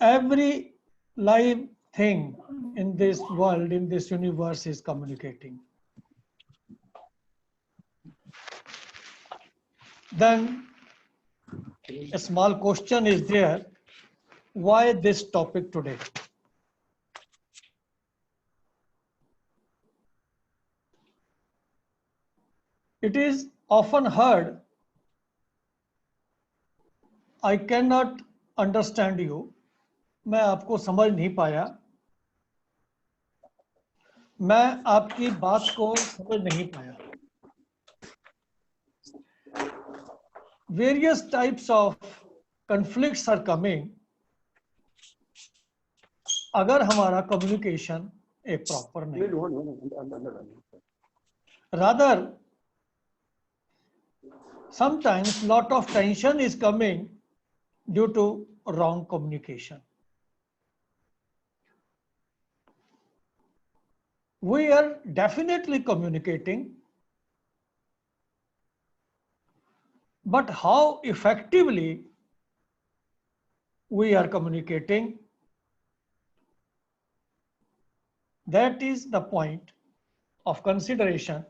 Every live thing in this world, in this universe, is communicating. Then a small question is there: why this topic today? It is often heard, I cannot understand you. मैं आपको समझ नहीं पाया, मैं आपकी बात को समझ नहीं पाया. Various types of conflicts are coming अगर हमारा कम्युनिकेशन एक प्रॉपर नहीं. Rather, sometimes lot of tension is coming due to wrong communication. We are definitely communicating, but how effectively we are communicating, that is the point of consideration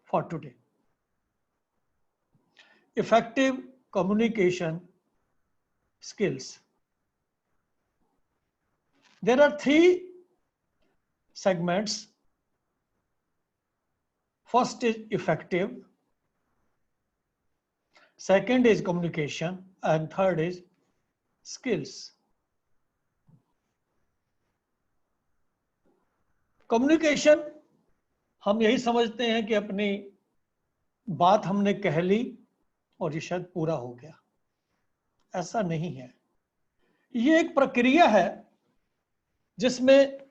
for today. Effective communication skills. There are three segments. First is effective, second is communication, and third is skills. Communication हम यही समझते हैं कि अपनी बात हमने कह ली और ये शायद पूरा हो गया. ऐसा नहीं है. ये एक प्रक्रिया है जिसमें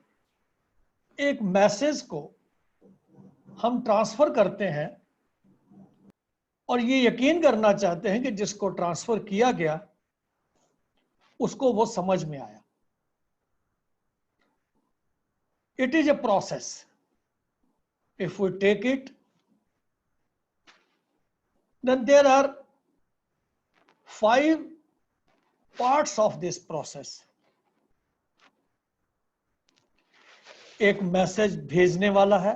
एक मैसेज को हम ट्रांसफर करते हैं और ये यकीन करना चाहते हैं कि जिसको ट्रांसफर किया गया उसको वो समझ में आया. It is a process. If we take it, then there are 5 parts of this process. एक मैसेज भेजने वाला है,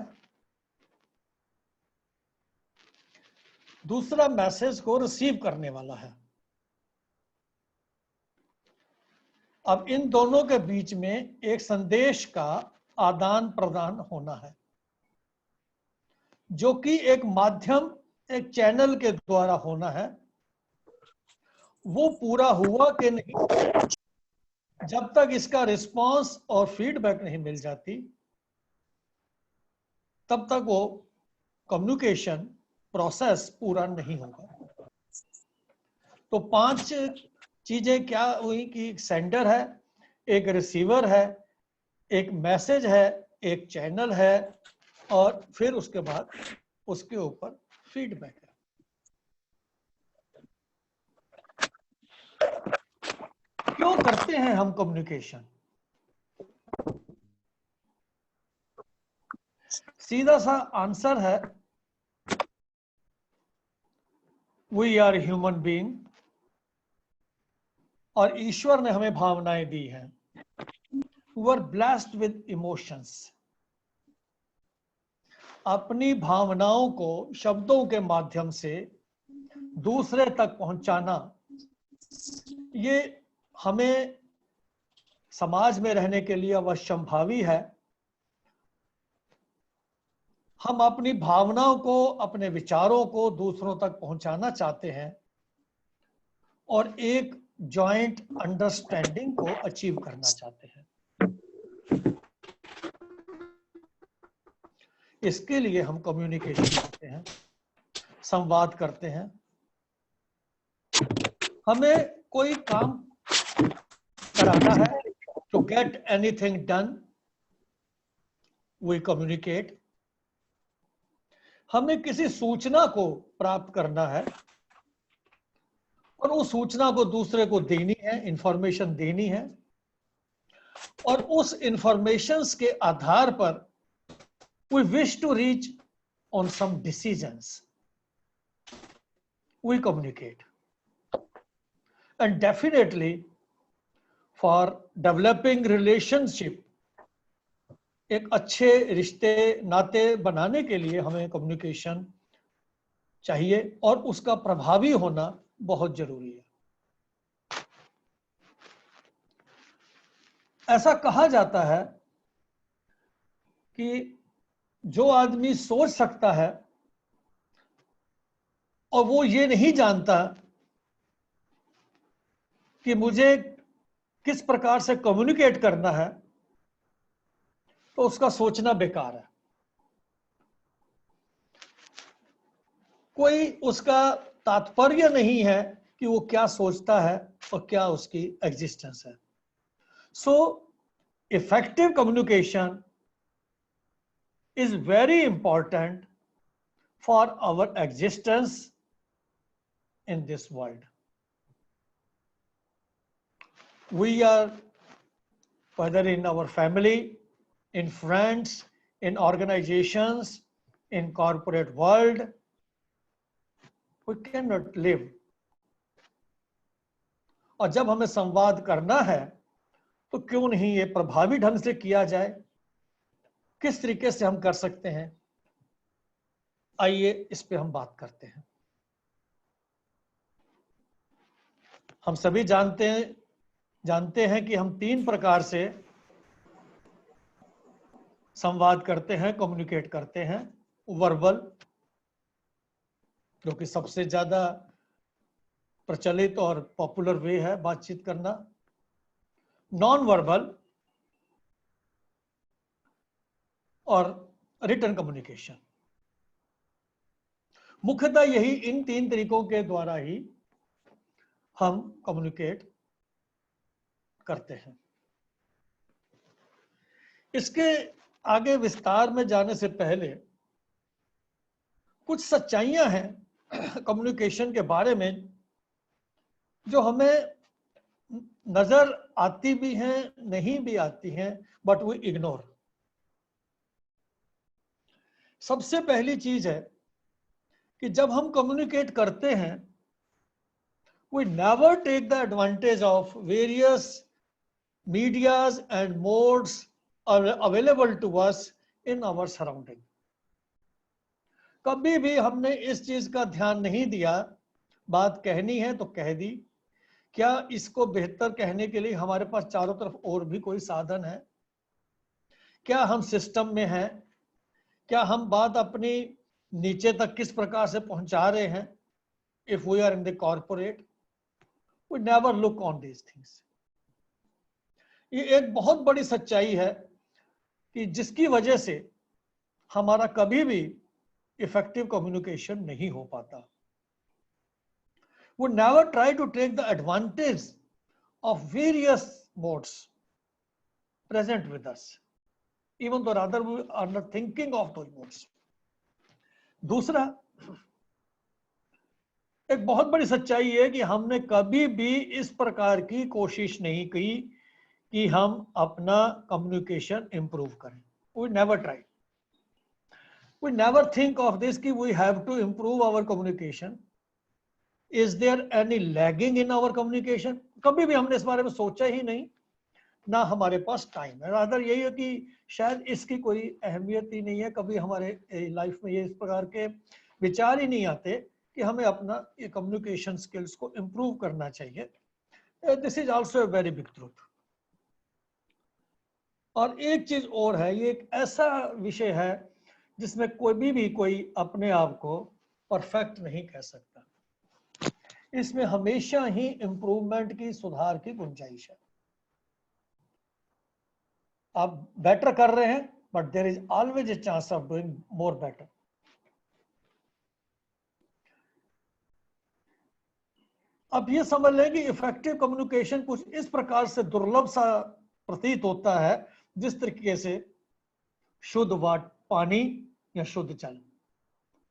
दूसरा मैसेज को रिसीव करने वाला है. अब इन दोनों के बीच में एक संदेश का आदान प्रदान होना है, जो कि एक माध्यम, एक चैनल के द्वारा होना है. वो पूरा हुआ कि नहीं, जब तक इसका रिस्पांस और फीडबैक नहीं मिल जाती तब तक वो कम्युनिकेशन प्रोसेस पूरा नहीं होगा. तो 5 चीजें क्या हुई कि एक सेंडर है, एक रिसीवर है, एक मैसेज है, एक चैनल है और फिर उसके बाद उसके ऊपर फीडबैक है. क्यों करते हैं हम कम्युनिकेशन? सीधा सा आंसर है, वी आर ह्यूमन बीइंग और ईश्वर ने हमें भावनाएं दी हैं. We are blessed with emotions. अपनी भावनाओं को शब्दों के माध्यम से दूसरे तक पहुंचाना, ये हमें समाज में रहने के लिए अवश्यंभावी है. हम अपनी भावनाओं को, अपने विचारों को दूसरों तक पहुंचाना चाहते हैं और एक जॉइंट अंडरस्टैंडिंग को अचीव करना चाहते हैं. इसके लिए हम कम्युनिकेशन करते हैं, संवाद करते हैं. हमें कोई काम कराना है, to get anything done we communicate. हमें किसी सूचना को प्राप्त करना है और उस सूचना को दूसरे को देनी है, इंफॉर्मेशन देनी है और उस इंफॉर्मेशंस के आधार पर we wish to reach on some decisions. We communicate. And definitely for developing relationship, एक अच्छे रिश्ते नाते बनाने के लिए हमें कम्युनिकेशन चाहिए और उसका प्रभावी होना बहुत जरूरी है। ऐसा कहा जाता है कि जो आदमी सोच सकता है और वो ये नहीं जानता कि मुझे किस प्रकार से कम्युनिकेट करना है, तो उसका सोचना बेकार है। कोई उसका तात्पर्य नहीं है कि वो क्या सोचता है और क्या उसकी एग्जिस्टेंस है। So effective communication is very important for our existence in this world. We are, whether in our family, in friends, in organizations, in corporate world, we cannot live. और जब हमें संवाद करना है तो क्यों नहीं ये प्रभावी ढंग से किया जाए, किस तरीके से हम कर सकते हैं, आइए इस पे हम बात करते हैं। हम सभी जानते हैं कि हम 3 प्रकार से संवाद करते हैं, कम्युनिकेट करते हैं। वर्बल, जो कि सबसे ज्यादा प्रचलित और पॉपुलर वे है बातचीत करना। नॉन वर्बल और रिटन कम्युनिकेशन। मुख्यतः यही इन 3 तरीकों के द्वारा ही हम कम्युनिकेट करते हैं। इसके आगे विस्तार में जाने से पहले कुछ सच्चाइयां हैं कम्युनिकेशन के बारे में जो हमें नजर आती भी हैं, नहीं भी आती हैं, बट वी इग्नोर। सबसे पहली चीज है कि जब हम कम्युनिकेट करते हैं, we never take the advantage of various medias and modes are available to us in our surrounding. कभी भी हमने इस चीज का ध्यान नहीं दिया, बात कहनी है तो कह दी, क्या इसको बेहतर कहने के लिए हमारे पास चारों तरफ और भी कोई साधन है, क्या हम सिस्टम में हैं, क्या हम बात अपनी नीचे तक किस प्रकार से पहुंचा रहे हैं। If we are in the corporate, we never look on these things. ये एक बहुत बड़ी सच्चाई है कि जिसकी वजह से हमारा कभी भी इफेक्टिव कम्युनिकेशन नहीं हो पाता। We never try to take the advantage of various modes present with us, even though rather we are not thinking of those modes. दूसरा, एक बहुत बड़ी सच्चाई है कि हमने कभी भी इस प्रकार की कोशिश नहीं की कि हम अपना कम्युनिकेशन इंप्रूव करें। We never try. We never think of this कि we have to improve our communication. Is there any lagging in our communication? कभी भी हमने इस बारे में सोचा ही नहीं, ना हमारे पास टाइम है। रादर यही है कि शायद इसकी कोई अहमियत ही नहीं है। कभी हमारे लाइफ में ये इस प्रकार के विचार ही नहीं आते कि हमें अपना ये कम्युनिकेशन स्किल्स को इम्प्रूव करना चाहिए। This is also a very big truth. और एक चीज और है, ये एक ऐसा विषय है जिसमें कोई भी कोई अपने आप को परफेक्ट नहीं कह सकता। इसमें हमेशा ही इंप्रूवमेंट की, सुधार की गुंजाइश है। आप बेटर कर रहे हैं, but there is always a chance of doing more better. अब ये समझ लें कि इफेक्टिव कम्युनिकेशन कुछ इस प्रकार से दुर्लभ सा प्रतीत होता है जिस तरीके से शुद्ध पानी या शुद्ध जल।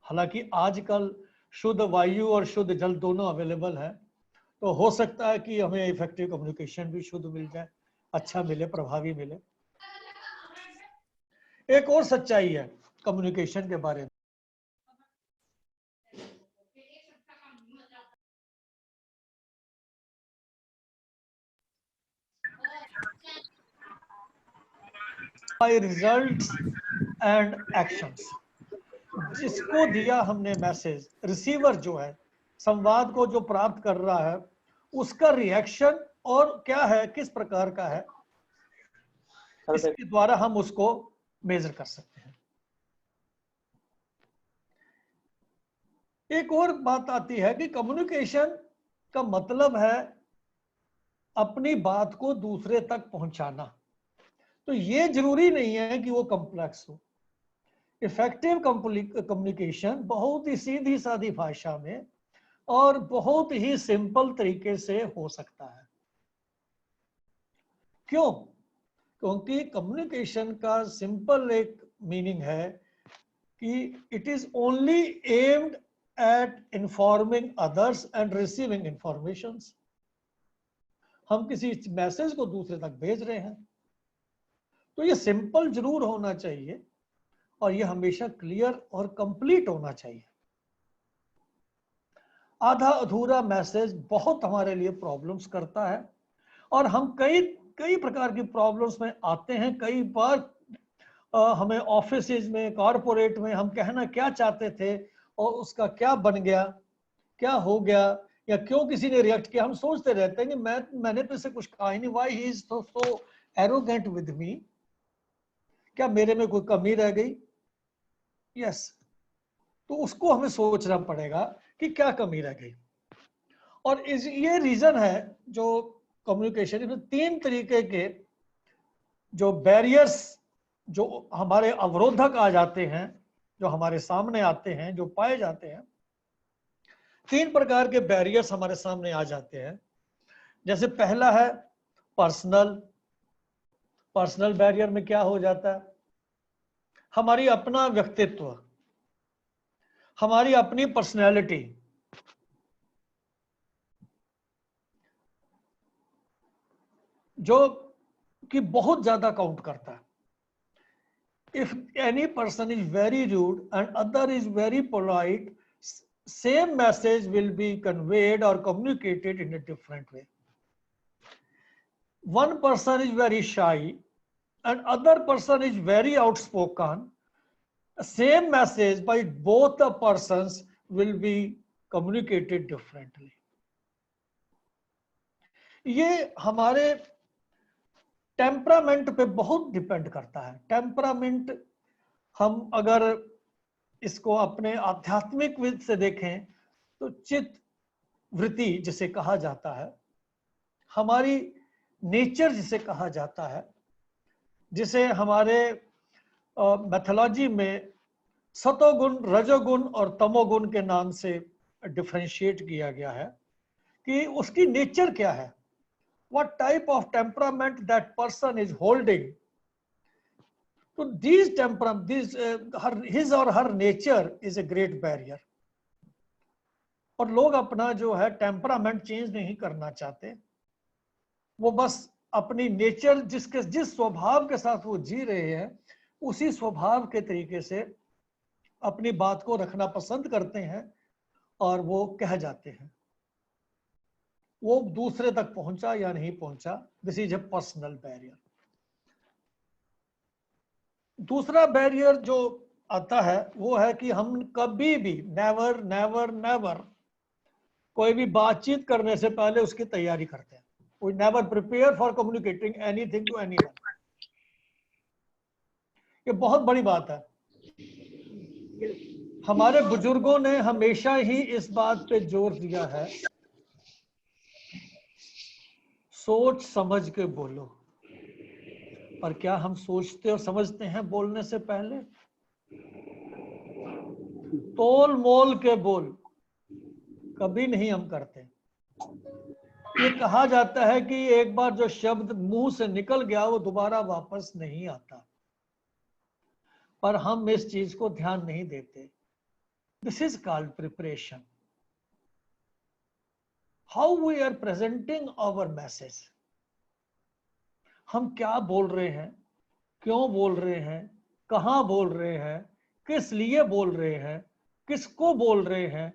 हालांकि आजकल शुद्ध वायु और शुद्ध जल दोनों अवेलेबल है, तो हो सकता है कि हमें इफेक्टिव कम्युनिकेशन भी शुद्ध मिल जाए, अच्छा मिले, प्रभावी मिले। एक और सच्चाई है कम्युनिकेशन के बारे में। Bye results and actions. जिसको दिया हमने मैसेज, रिसीवर जो है, संवाद को जो प्राप्त कर रहा है, उसका रिएक्शन और क्या है, किस प्रकार का है, इसके द्वारा हम उसको मेजर कर सकते हैं। एक और बात आती है कि कम्युनिकेशन का मतलब है अपनी बात को दूसरे तक पहुंचाना। तो ये जरूरी नहीं है कि वो कॉम्प्लेक्स हो। इफेक्टिव कम्युनिकेशन बहुत ही सीधी सादी भाषा में और बहुत ही सिंपल तरीके से हो सकता है। क्यों? क्योंकि कम्युनिकेशन का सिंपल एक मीनिंग है कि it is only aimed at informing others and receiving information. हम किसी मैसेज को दूसरे तक भेज रहे हैं, तो ये सिंपल जरूर होना चाहिए और ये हमेशा क्लियर और कंप्लीट होना चाहिए। आधा अधूरा मैसेज बहुत हमारे लिए प्रॉब्लम्स करता है और हम कई कई प्रकार की प्रॉब्लम्स में आते हैं। कई बार हमें ऑफिस में, कॉरपोरेट में हम कहना क्या चाहते थे और उसका क्या बन गया, क्या हो गया, या क्यों किसी ने रिएक्ट किया, हम सोचते रहते हैं कि मैंने तो इसे कुछ कहा ही नहीं, why he is so arrogant with me, क्या मेरे में कोई कमी रह गई? यस, तो उसको हमें सोचना पड़ेगा कि क्या कमी रह गई। और ये रीजन है जो कम्युनिकेशन में 3 तरीके के जो बैरियर्स, जो हमारे अवरोधक आ जाते हैं, जो हमारे सामने आते हैं, जो पाए जाते हैं। 3 प्रकार के बैरियर्स हमारे सामने आ जाते हैं। जैसे पहला है पर्सनल। पर्सनल बैरियर में क्या हो जाता है, हमारी अपना व्यक्तित्व, हमारी अपनी पर्सनैलिटी, जो कि बहुत ज्यादा काउंट करता है। If any person is very rude and other is very polite, same message will be conveyed or communicated in a different way. One person is very shy and other person is very outspoken, same message by both the persons will be communicated differently. ये हमारे temperament पे बहुत depend करता है। Temperament, हम अगर इसको अपने आध्यात्मिक विद से देखें तो चित्त वृत्ति जिसे कहा जाता है, हमारी नेचर जिसे कहा जाता है, जिसे हमारे मैथोलॉजी में सतोगुण, रजोगुण और तमोगुण के नाम से डिफरेंशिएट किया गया है कि उसकी नेचर क्या है, what type of temperament that person is holding. So these temperament, his or her nature is a great barrier. और लोग अपना जो है टेम्परामेंट चेंज नहीं करना चाहते, वो बस अपनी नेचर जिस स्वभाव के साथ वो जी रहे हैं उसी स्वभाव के तरीके से अपनी बात को रखना पसंद करते हैं और वो कह जाते हैं। वो दूसरे तक पहुंचा या नहीं पहुंचा, this is a personal barrier. दूसरा बैरियर जो आता है वो है कि हम कभी भी नेवर नेवर नेवर कोई भी बातचीत करने से पहले उसकी तैयारी करते हैं। We never prepare for communicating anything to anyone. ये बहुत बड़ी बात है। हमारे बुजुर्गों ने हमेशा ही इस बात पे जोर दिया है, सोच समझ के बोलो। पर क्या हम सोचते और समझते हैं बोलने से पहले? तोल मोल के बोल कभी नहीं हम करते। ये कहा जाता है कि एक बार जो शब्द मुंह से निकल गया वो दोबारा वापस नहीं आता, पर हम इस चीज को ध्यान नहीं देते। This is called preparation. How we are presenting our message, हम क्या बोल रहे हैं, क्यों बोल रहे हैं, कहां बोल रहे हैं, किस लिए बोल रहे हैं, किसको बोल रहे हैं,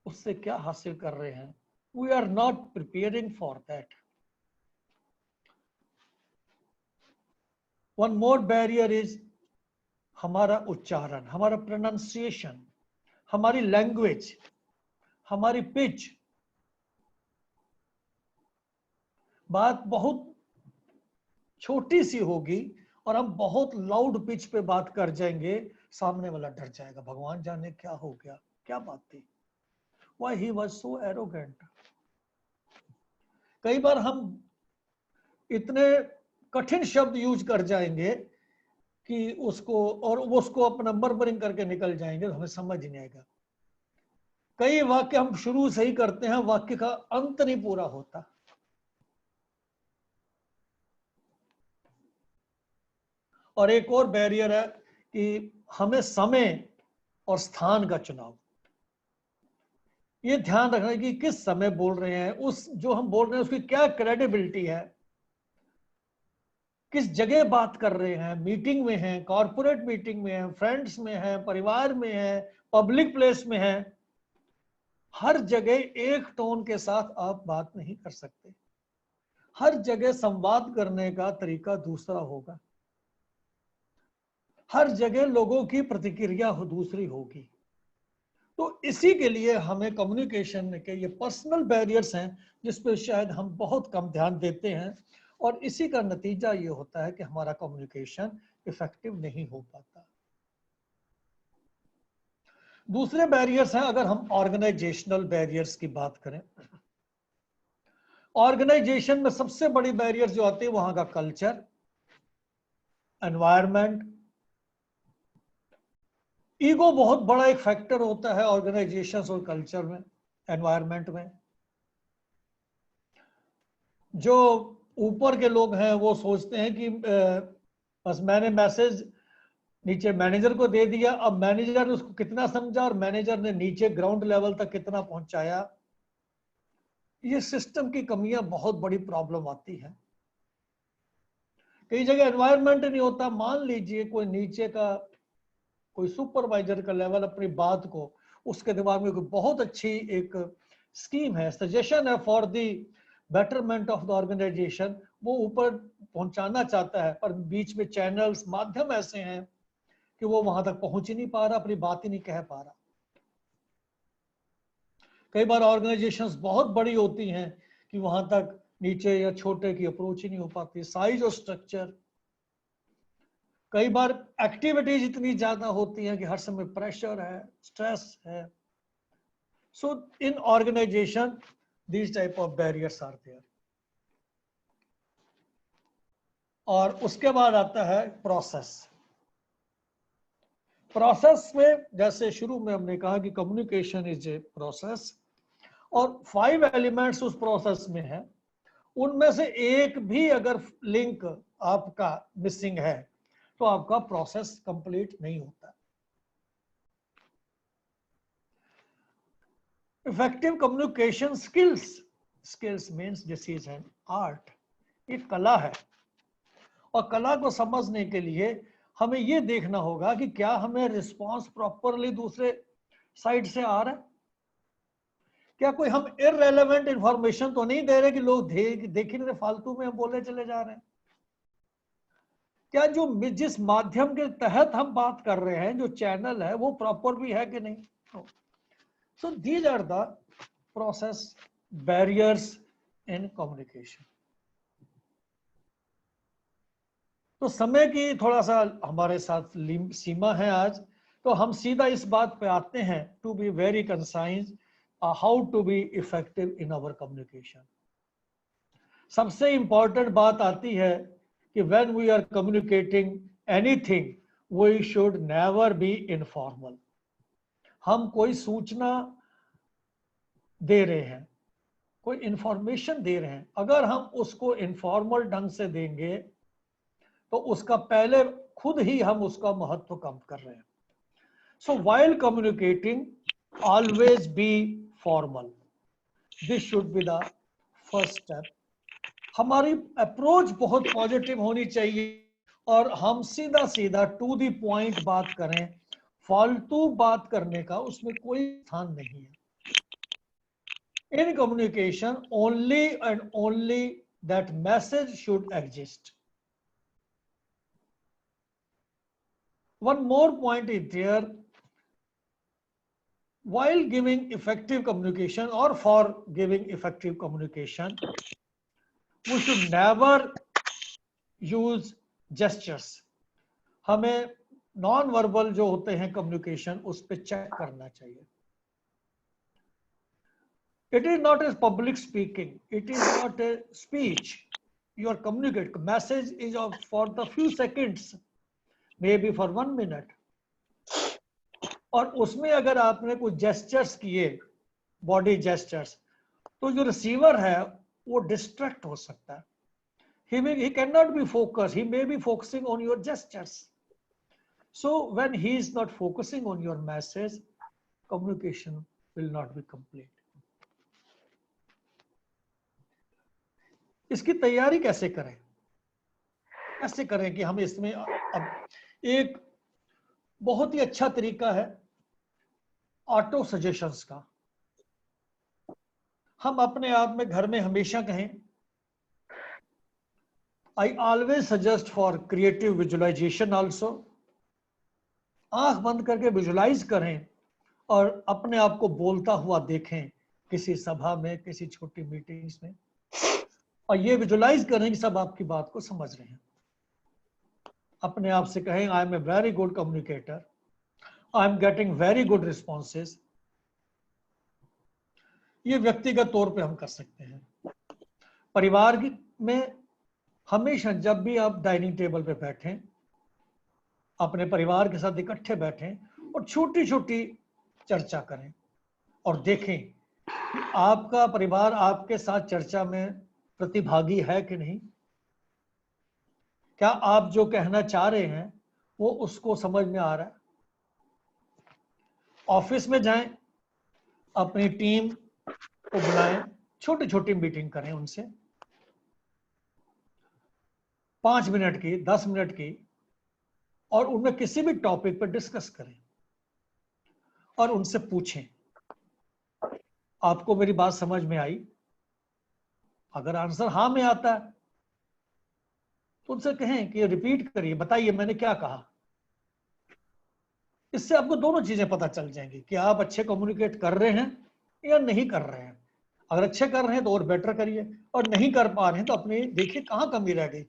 उससे क्या हासिल कर रहे हैं। We are not preparing for that. One more barrier is हमारा उच्चारण, हमारा प्रोनाउंसिएशन, हमारी लैंग्वेज, हमारी पिच। बात बहुत छोटी सी होगी और हम बहुत लाउड पिच पे बात कर जाएंगे, सामने वाला डर जाएगा, भगवान जाने क्या हो गया, क्या बात थी, why he was so arrogant. कई बार हम इतने कठिन शब्द यूज कर जाएंगे कि उसको अपना मर्मरिंग करके निकल जाएंगे, तो हमें समझ नहीं आएगा। कई वाक्य हम शुरू से ही करते हैं, वाक्य का अंत नहीं पूरा होता। और एक और बैरियर है कि हमें समय और स्थान का चुनाव, ये ध्यान रखना कि किस समय बोल रहे हैं, उस जो हम बोल रहे हैं उसकी क्या क्रेडिबिलिटी है, किस जगह बात कर रहे हैं, मीटिंग में हैं, कॉर्पोरेट मीटिंग में हैं, फ्रेंड्स में हैं, परिवार में हैं, पब्लिक प्लेस में हैं। हर जगह एक टोन के साथ आप बात नहीं कर सकते, हर जगह संवाद करने का तरीका दूसरा होगा, हर जगह लोगों की प्रतिक्रिया दूसरी होगी। तो इसी के लिए हमें कम्युनिकेशन के ये पर्सनल बैरियर्स हैं जिस पर शायद हम बहुत कम ध्यान देते हैं, और इसी का नतीजा ये होता है कि हमारा कम्युनिकेशन इफेक्टिव नहीं हो पाता। दूसरे बैरियर्स हैं, अगर हम ऑर्गेनाइजेशनल बैरियर्स की बात करें, ऑर्गेनाइजेशन में सबसे बड़ी बैरियर जो आती है वहां का कल्चर, एनवायरनमेंट। ईगो बहुत बड़ा एक फैक्टर होता है ऑर्गेनाइजेशन और कल्चर में, एनवायरनमेंट में। जो ऊपर के लोग हैं वो सोचते हैं कि बस मैंने मैसेज नीचे मैनेजर को दे दिया, अब मैनेजर ने उसको कितना समझा और मैनेजर ने नीचे ग्राउंड लेवल तक कितना पहुंचाया। ये सिस्टम की कमियां बहुत बड़ी प्रॉब्लम आती है। कई जगह एनवायरनमेंट नहीं होता, मान लीजिए कोई नीचे का कोई सुपरवाइजर का लेवल अपनी बात को, उसके दिमाग में कोई बहुत अच्छी एक स्कीम है, सजेशन है for the betterment of the organisation, वो ऊपर पहुंचाना चाहता है, पर बीच में चैनल्स, माध्यम ऐसे हैं कि वो वहां तक पहुंच ही नहीं पा रहा, अपनी बात ही नहीं कह पा रहा। कई बार ऑर्गेनाइजेशंस बहुत बड़ी होती हैं कि वहां तक नीचे या छोटे की अप्रोच ही नहीं हो पाती, साइज और स्ट्रक्चर। कई बार एक्टिविटीज इतनी ज्यादा होती हैं कि हर समय प्रेशर है, स्ट्रेस है। So in organisation these type of barriers are there. और उसके बाद आता है प्रोसेस। प्रोसेस में जैसे शुरू में हमने कहा कि कम्युनिकेशन इज ए प्रोसेस, और 5 एलिमेंट्स उस प्रोसेस में है, उनमें से एक भी अगर लिंक आपका मिसिंग है तो आपका प्रोसेस कंप्लीट नहीं होता। Effective communication skills means this is an art, एक कला है। और कला को समझने के लिए हमें यह देखना होगा कि क्या हमें रिस्पांस प्रॉपरली दूसरे साइड से आ रहा है, क्या कोई हम इररेलेवेंट इंफॉर्मेशन तो नहीं दे रहे कि लोग देख ही नहीं रहे, फालतू में हम बोले चले जा रहे हैं। क्या जो जिस माध्यम के तहत हम बात कर रहे हैं, जो चैनल है, वो प्रॉपर भी है कि नहीं। So these are the process barriers in communication. तो समय की थोड़ा सा हमारे साथ सीमा है आज, तो हम सीधा इस बात पे आते हैं, to be very concise, how to be effective in our communication. सबसे इंपॉर्टेंट बात आती है कि when we are communicating anything, we should never be informal. हम कोई सूचना दे रहे हैं, कोई इंफॉर्मेशन दे रहे हैं, अगर हम उसको इनफॉर्मल ढंग से देंगे तो उसका पहले खुद ही हम उसका महत्व कम कर रहे हैं। सो while communicating, always be formal. This should be the first step. हमारी अप्रोच बहुत पॉजिटिव होनी चाहिए और हम सीधा सीधा टू द पॉइंट बात करें, फालतू बात करने का उसमें कोई स्थान नहीं है। In communication only and only that message should exist. One more point is there. While giving effective communication or for giving effective communication, we should never use gestures. हमें नॉन वर्बल जो होते हैं कम्युनिकेशन उस पर check करना चाहिए. It is not a public speaking. It is not a speech. Your communicate message is of for the few seconds, maybe for 1 minute. और उसमें अगर आपने कुछ जेस्चर्स किए, बॉडी जेस्चर्स, तो जो रिसीवर है वो डिस्ट्रैक्ट हो सकता है. He cannot be focused. He may be focusing on your gestures. So when he is not focusing on your message, communication will not be complete. इसकी तैयारी कैसे करें? कैसे करें कि हम इसमें अब एक बहुत ही अच्छा तरीका है ऑटो सजेशंस का. हम अपने आप में घर में हमेशा कहें, I always suggest for creative visualization also. आंख बंद करके विजुलाइज करें और अपने आप को बोलता हुआ देखें किसी सभा में, किसी छोटी मीटिंग्स में, और ये विजुलाइज करें कि सब आपकी बात को समझ रहे हैं. अपने आप से कहें, I am a very good communicator, I am getting very good responses. ये व्यक्तिगत तौर पे हम कर सकते हैं. परिवार में हमेशा जब भी आप डाइनिंग टेबल पे बैठें, अपने परिवार के साथ इकट्ठे बैठें और छोटी छोटी चर्चा करें और देखें कि आपका परिवार आपके साथ चर्चा में प्रतिभागी है कि नहीं. क्या आप जो कहना चाह रहे हैं वो उसको समझ में आ रहा है. ऑफिस में जाएं, अपनी टीम को बुलाएं, छोटी छोटी मीटिंग करें उनसे, 5 मिनट की, 10 मिनट की, और उनमें किसी भी टॉपिक पर डिस्कस करें और उनसे पूछें, आपको मेरी बात समझ में आई? अगर आंसर हाँ में आता है तो उनसे कहें कि रिपीट करिए, बताइए मैंने क्या कहा. इससे आपको दोनों चीजें पता चल जाएंगी कि आप अच्छे कम्युनिकेट कर रहे हैं या नहीं कर रहे हैं. अगर अच्छे कर रहे हैं तो और बेटर करिए, और नहीं कर पा रहे हैं तो अपने देखिए कहाँ कमी रह गई,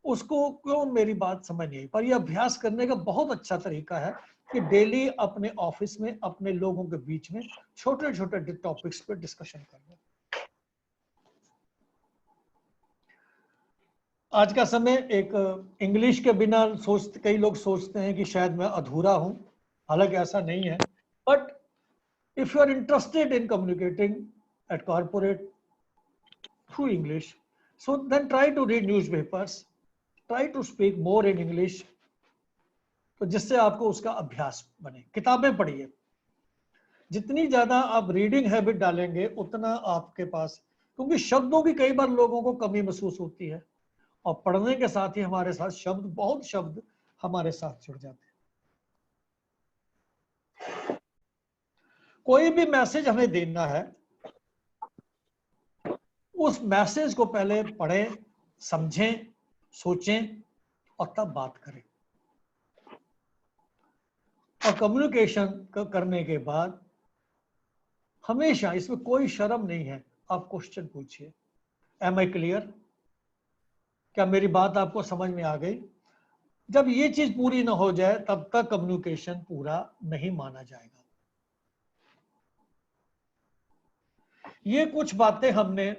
उसको क्यों मेरी बात समझ नहीं आई. पर यह अभ्यास करने का बहुत अच्छा तरीका है कि डेली अपने ऑफिस में अपने लोगों के बीच में छोटे छोटे टॉपिक्स पर डिस्कशन करना. आज का समय एक इंग्लिश के बिना कई लोग सोचते हैं कि शायद मैं अधूरा हूं, हालांकि ऐसा नहीं है. But if you are interested in communicating at corporate through English, so then try to read newspapers, try to speak more in English, तो जिससे आपको उसका अभ्यास बने. किताबें पढ़िए. जितनी ज्यादा आप रीडिंग हैबिट डालेंगे उतना आपके पास, क्योंकि शब्दों की कई बार लोगों को कमी महसूस होती है, और पढ़ने के साथ ही हमारे साथ बहुत शब्द हमारे साथ जुड़ जाते हैं. कोई भी मैसेज हमें देना है, उस मैसेज को पहले पढ़ें, समझें, सोचें और तब बात करें. और कम्युनिकेशन करने के बाद हमेशा, इसमें कोई शर्म नहीं है, आप क्वेश्चन पूछिए. Am I clear? क्या मेरी बात आपको समझ में आ गई? जब ये चीज पूरी ना हो जाए तब तक कम्युनिकेशन पूरा नहीं माना जाएगा. ये कुछ बातें हमने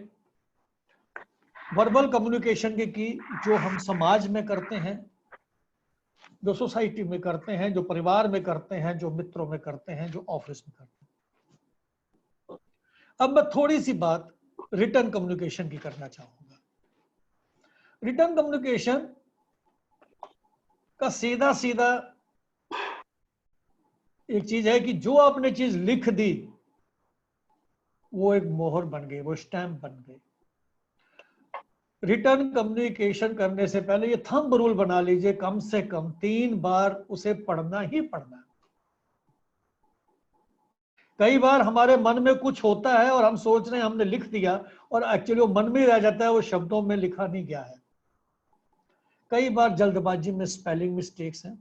वर्बल कम्युनिकेशन की जो हम समाज में करते हैं, जो सोसाइटी में करते हैं, जो परिवार में करते हैं, जो मित्रों में करते हैं, जो ऑफिस में करते हैं. अब मैं थोड़ी सी बात रिटर्न कम्युनिकेशन की करना चाहूंगा. रिटर्न कम्युनिकेशन का सीधा सीधा एक चीज है कि जो आपने चीज लिख दी वो एक मोहर बन गई, वो स्टैम्प बन गई. रिटर्न कम्युनिकेशन करने से पहले ये थंब रूल बना लीजिए, कम से कम 3 बार उसे पढ़ना ही पढ़ना. कई बार हमारे मन में कुछ होता है और हम सोच रहे हैं हमने लिख दिया, और एक्चुअली वो मन में रह जाता है, वो शब्दों में लिखा नहीं गया है. कई बार जल्दबाजी में स्पेलिंग मिस्टेक्स हैं,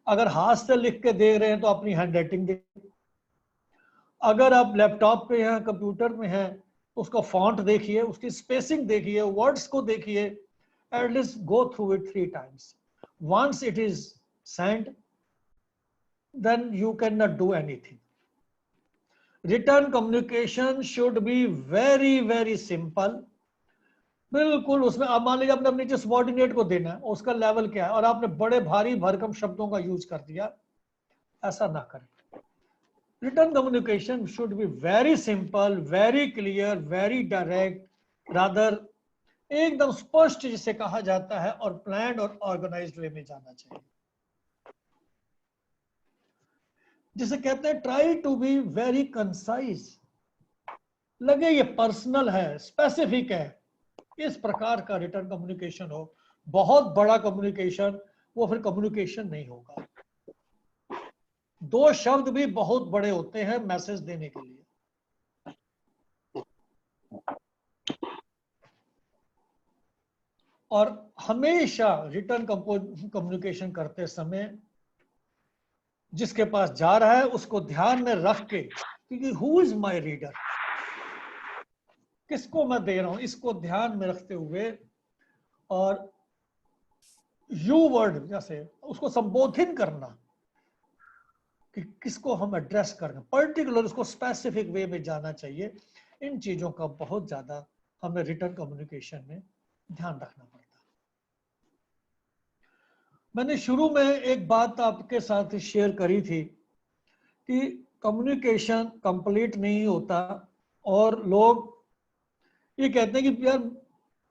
अगर हाथ से लिख के दे रहे हैं तो अपनी हैंड राइटिंग देखिए, अगर आप लैपटॉप पे हैं, कंप्यूटर में हैं, तो उसका फॉन्ट देखिए, उसकी स्पेसिंग देखिए, वर्ड्स को देखिए, at least go through it 3 times. Once it is sent, then you cannot do anything. Written communication should be very very simple. बिल्कुल उसमें आप मान लीजिए आपने अपने नीचे सबॉर्डिनेट को देना है, उसका लेवल क्या है, और आपने बड़े भारी भरकम शब्दों का यूज कर दिया, ऐसा ना करें. Written communication should be very simple, very clear, very direct, rather एकदम स्पष्ट जिसे कहा जाता है, और प्लान्ड और ऑर्गेनाइज्ड वे में जाना चाहिए. जिसे कहते हैं try to be very concise, लगे ये पर्सनल है, स्पेसिफिक है, इस प्रकार का रिटर्न कम्युनिकेशन हो. बहुत बड़ा कम्युनिकेशन वो फिर कम्युनिकेशन नहीं होगा. 2 शब्द भी बहुत बड़े होते हैं मैसेज देने के लिए. और हमेशा रिटर्न कम्युनिकेशन करते समय जिसके पास जा रहा है उसको ध्यान में रख के, क्योंकि हु इज माई रीडर, किसको मैं दे रहा हूं, इसको ध्यान में रखते हुए, और यू वर्ड जैसे उसको संबोधित करना कि किसको हम एड्रेस कर रहे हैं, पर्टिकुलर उसको स्पेसिफिक वे में जाना चाहिए. इन चीजों का बहुत ज्यादा हमें रिटर्न कम्युनिकेशन में ध्यान रखना पड़ता है. मैंने शुरू में एक बात आपके साथ शेयर करी थी कि कम्युनिकेशन कंप्लीट नहीं होता, और लोग ये कहते हैं कि यार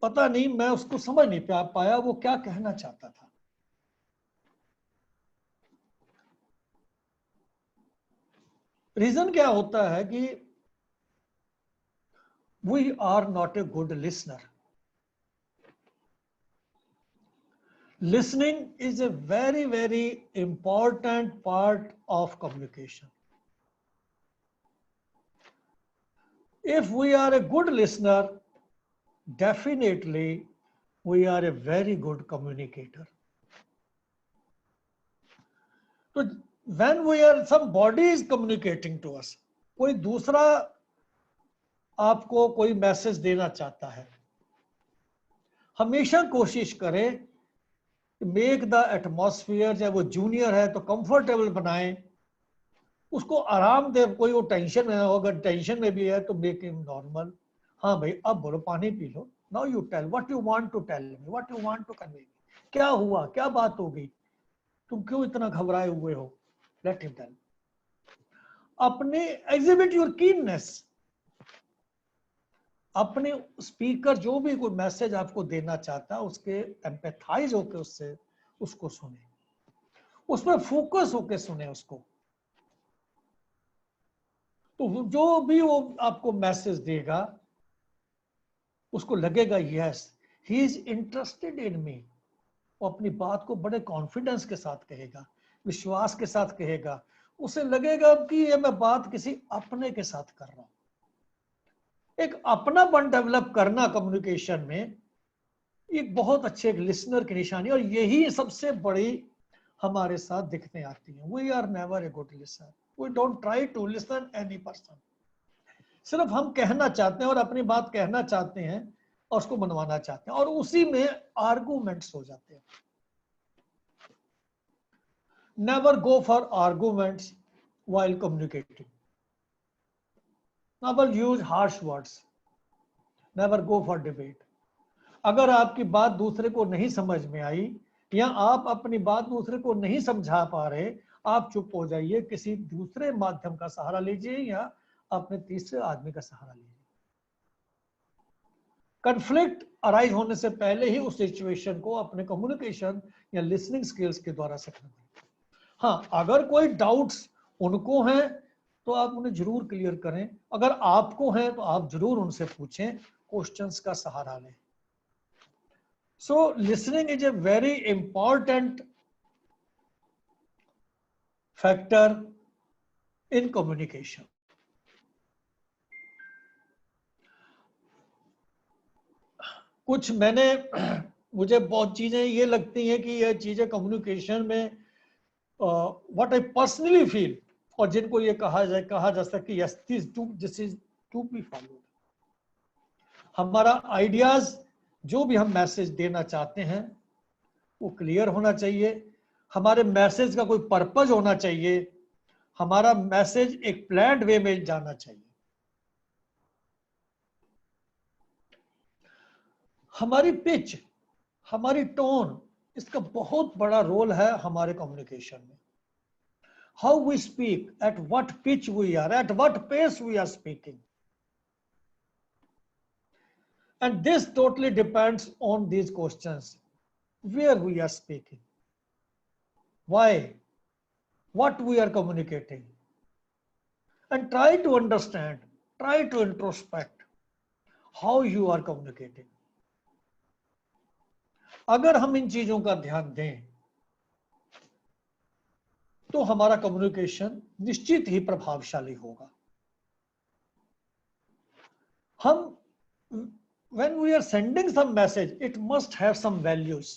पता नहीं, मैं उसको समझ नहीं पाया वो क्या कहना चाहता था. रीजन क्या होता है कि we are not a good listener. Listening is a very very important part of communication. If we are a good listener, definitely we are a very good communicator. So when we are, somebody is communicating to us, कोई दूसरा आपको कोई message देना चाहता है, हमेशा कोशिश करें मेक द एटमॉस्फेयर, चाहे वो जूनियर है तो कंफर्टेबल बनाएं, उसको आराम दे. कोई वो टेंशन में हो, अगर टेंशन में भी है तो मेक हिम नॉर्मल. हाँ भाई अब बोलो, पानी पी लो. Now you tell what you want to tell me, what you want to convey. क्या हुआ, क्या बात हो गई, तुम क्यों इतना घबराए हुए हो, लेट हिम टेल. अपने एग्जिबिट योर कीननेस. अपने स्पीकर जो भी कोई मैसेज आपको देना चाहता है उसके एम्पैथाइज होके उससे उसको सुने, उस पर फोकस होके सुने उसको. तो जो भी वो आपको मैसेज देगा उसको लगेगा yes he is interested in me. वो अपनी बात को बड़े कॉन्फिडेंस के साथ कहेगा, विश्वास के साथ कहेगा. उसे लगेगा कि ये मैं बात किसी अपने के साथ कर रहा हूं. एक अपनापन डेवलप करना कम्युनिकेशन में एक बहुत अच्छे लिसनर की निशानी, और यही सबसे बड़ी हमारे साथ दिखते आती है. We are never a good listener. We don't try to listen any person. सिर्फ हम कहना चाहते हैं और अपनी बात कहना चाहते हैं और उसको मनवाना चाहते हैं, और उसी में आर्गुमेंट्स हो जाते हैं. Never go for arguments while communicating. Never use harsh words. Never go for debate. अगर आपकी बात दूसरे को नहीं समझ में आई या आप अपनी बात दूसरे को नहीं समझा पा रहे, आप चुप हो जाइए, किसी दूसरे माध्यम का सहारा लीजिए या अपने तीसरे आदमी का सहारा लीजिए. कॉन्फ्लिक्ट अराइज होने से पहले ही उस सिचुएशन को अपने कम्युनिकेशन या लिसनिंग स्किल्स के द्वारा से करना. हाँ, अगर कोई डाउट्स उनको हैं तो आप उन्हें जरूर क्लियर करें, अगर आपको हैं तो आप जरूर उनसे पूछें, क्वेश्चंस का सहारा लें. So listening is a very important factor in communication. कुछ मुझे बहुत चीजें ये लगती हैं कि ये चीजें कम्युनिकेशन में व्हाट आई पर्सनली फील, और जिनको ये कहा जा सकता है कि yes this is to be followed. हमारा आइडियाज, जो भी हम मैसेज देना चाहते हैं वो क्लियर होना चाहिए, हमारे मैसेज का कोई पर्पज होना चाहिए, हमारा मैसेज एक प्लान्ड वे में जाना चाहिए। हमारी पिच, हमारी टोन, इसका बहुत बड़ा रोल है हमारे कम्युनिकेशन में। How we speak, at what pitch we are, at what pace we are speaking, and this totally depends on these questions: where we are speaking, why, what we are communicating, and try to understand, try to introspect how you are communicating. अगर हम इन चीजों का ध्यान दें तो हमारा communication निश्चित ही प्रभावशाली होगा। हम when we are sending some message, it must have some values.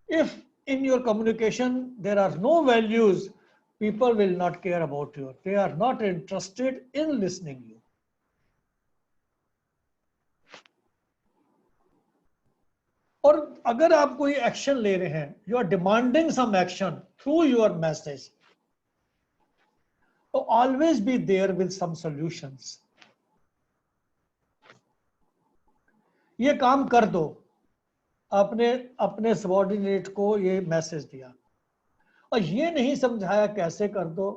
If in your communication there are no values, people will not care about you, they are not interested in listening you. और अगर आप कोई action ले रहे हैं, you are demanding some action through your message, तो always be there with some solutions. ये काम कर दो, आपने अपने सबऑर्डिनेट को ये मैसेज दिया और ये नहीं समझाया कैसे कर दो,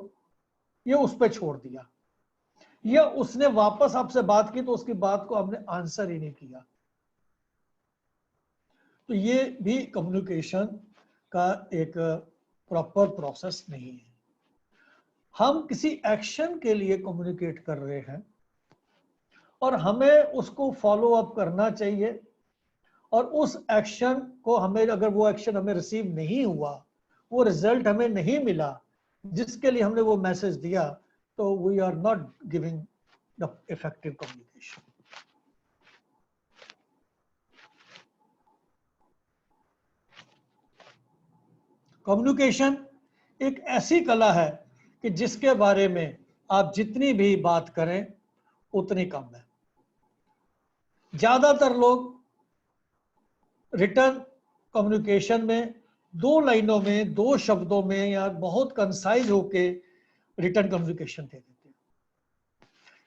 ये उस पर छोड़ दिया, या उसने वापस आपसे बात की तो उसकी बात को आपने आंसर ही नहीं किया, तो ये भी कम्युनिकेशन का एक प्रॉपर प्रोसेस नहीं है। हम किसी एक्शन के लिए कम्युनिकेट कर रहे हैं और हमें उसको फॉलो अप करना चाहिए, और उस एक्शन को हमें, अगर वो एक्शन हमें रिसीव नहीं हुआ, वो रिजल्ट हमें नहीं मिला जिसके लिए हमने वो मैसेज दिया, तो we are not giving the effective communication. Communication एक ऐसी कला है कि जिसके बारे में आप जितनी भी बात करें उतनी कम है। ज्यादातर लोग रिटर्न कम्युनिकेशन में 2 लाइनों में, 2 शब्दों में या बहुत कंसाइज होके रिटर्न कम्युनिकेशन दे देते हैं।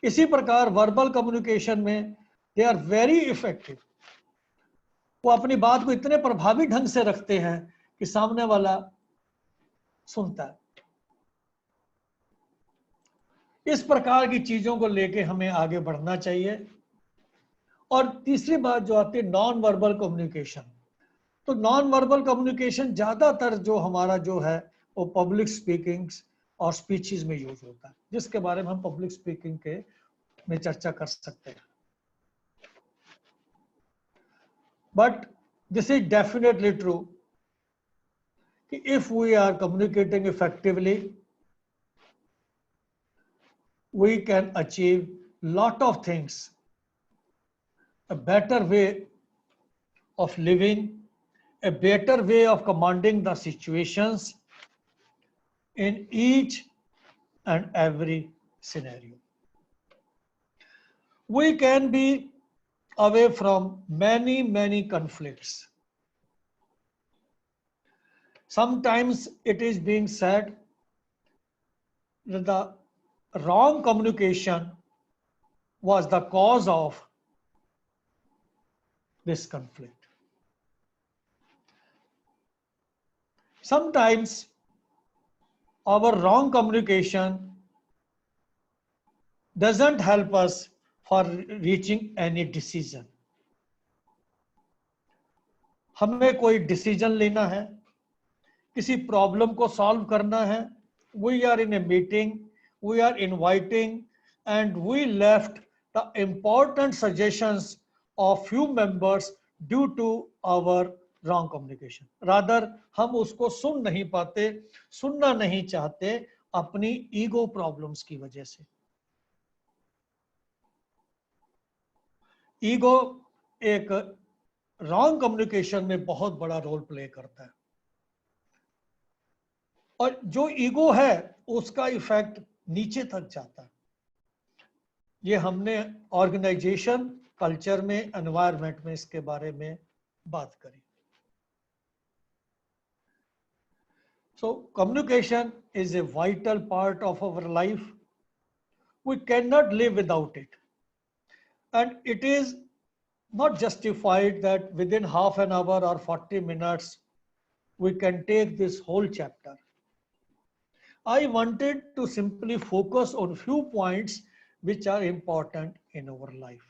इसी प्रकार वर्बल कम्युनिकेशन में दे आर वेरी इफेक्टिव, वो अपनी बात को इतने प्रभावी ढंग से रखते हैं कि सामने वाला सुनता है। इस प्रकार की चीजों को लेके हमें आगे बढ़ना चाहिए। और तीसरी बात जो आती है नॉन वर्बल कम्युनिकेशन, तो नॉन वर्बल कम्युनिकेशन ज्यादातर जो हमारा जो है वो पब्लिक स्पीकिंग्स और स्पीचेस में यूज होता है, जिसके बारे में हम पब्लिक स्पीकिंग के में चर्चा कर सकते हैं। But this is definitely true कि if we are communicating effectively we can achieve lot of things, a better way of living, a better way of commanding the situations in each and every scenario. We can be away from many conflicts. Sometimes it is being said that the wrong communication was the cause of this conflict. Sometimes our wrong communication doesn't help us for reaching any decision. हमें कोई decision लेना है, किसी problem को solve करना है, we are in a meeting, we are inviting, and we left the important suggestions of few members due to our wrong communication. Rather, हम उसको सुन नहीं पाते, सुनना नहीं चाहते अपनी ईगो प्रॉब्लम्स की वजह से। ईगो एक रॉन्ग कम्युनिकेशन में बहुत बड़ा रोल प्ले करता है। और जो ईगो है उसका इफेक्ट नीचे तक जाता है। ये हमने ऑर्गेनाइजेशन, कल्चर में, एनवायरनमेंट में इसके बारे में बात करी। So communication is a vital part of our life. We cannot live without it. And it is not justified that within half an hour or 40 minutes, we can take this whole chapter. I wanted to simply focus on few points which are important in our life.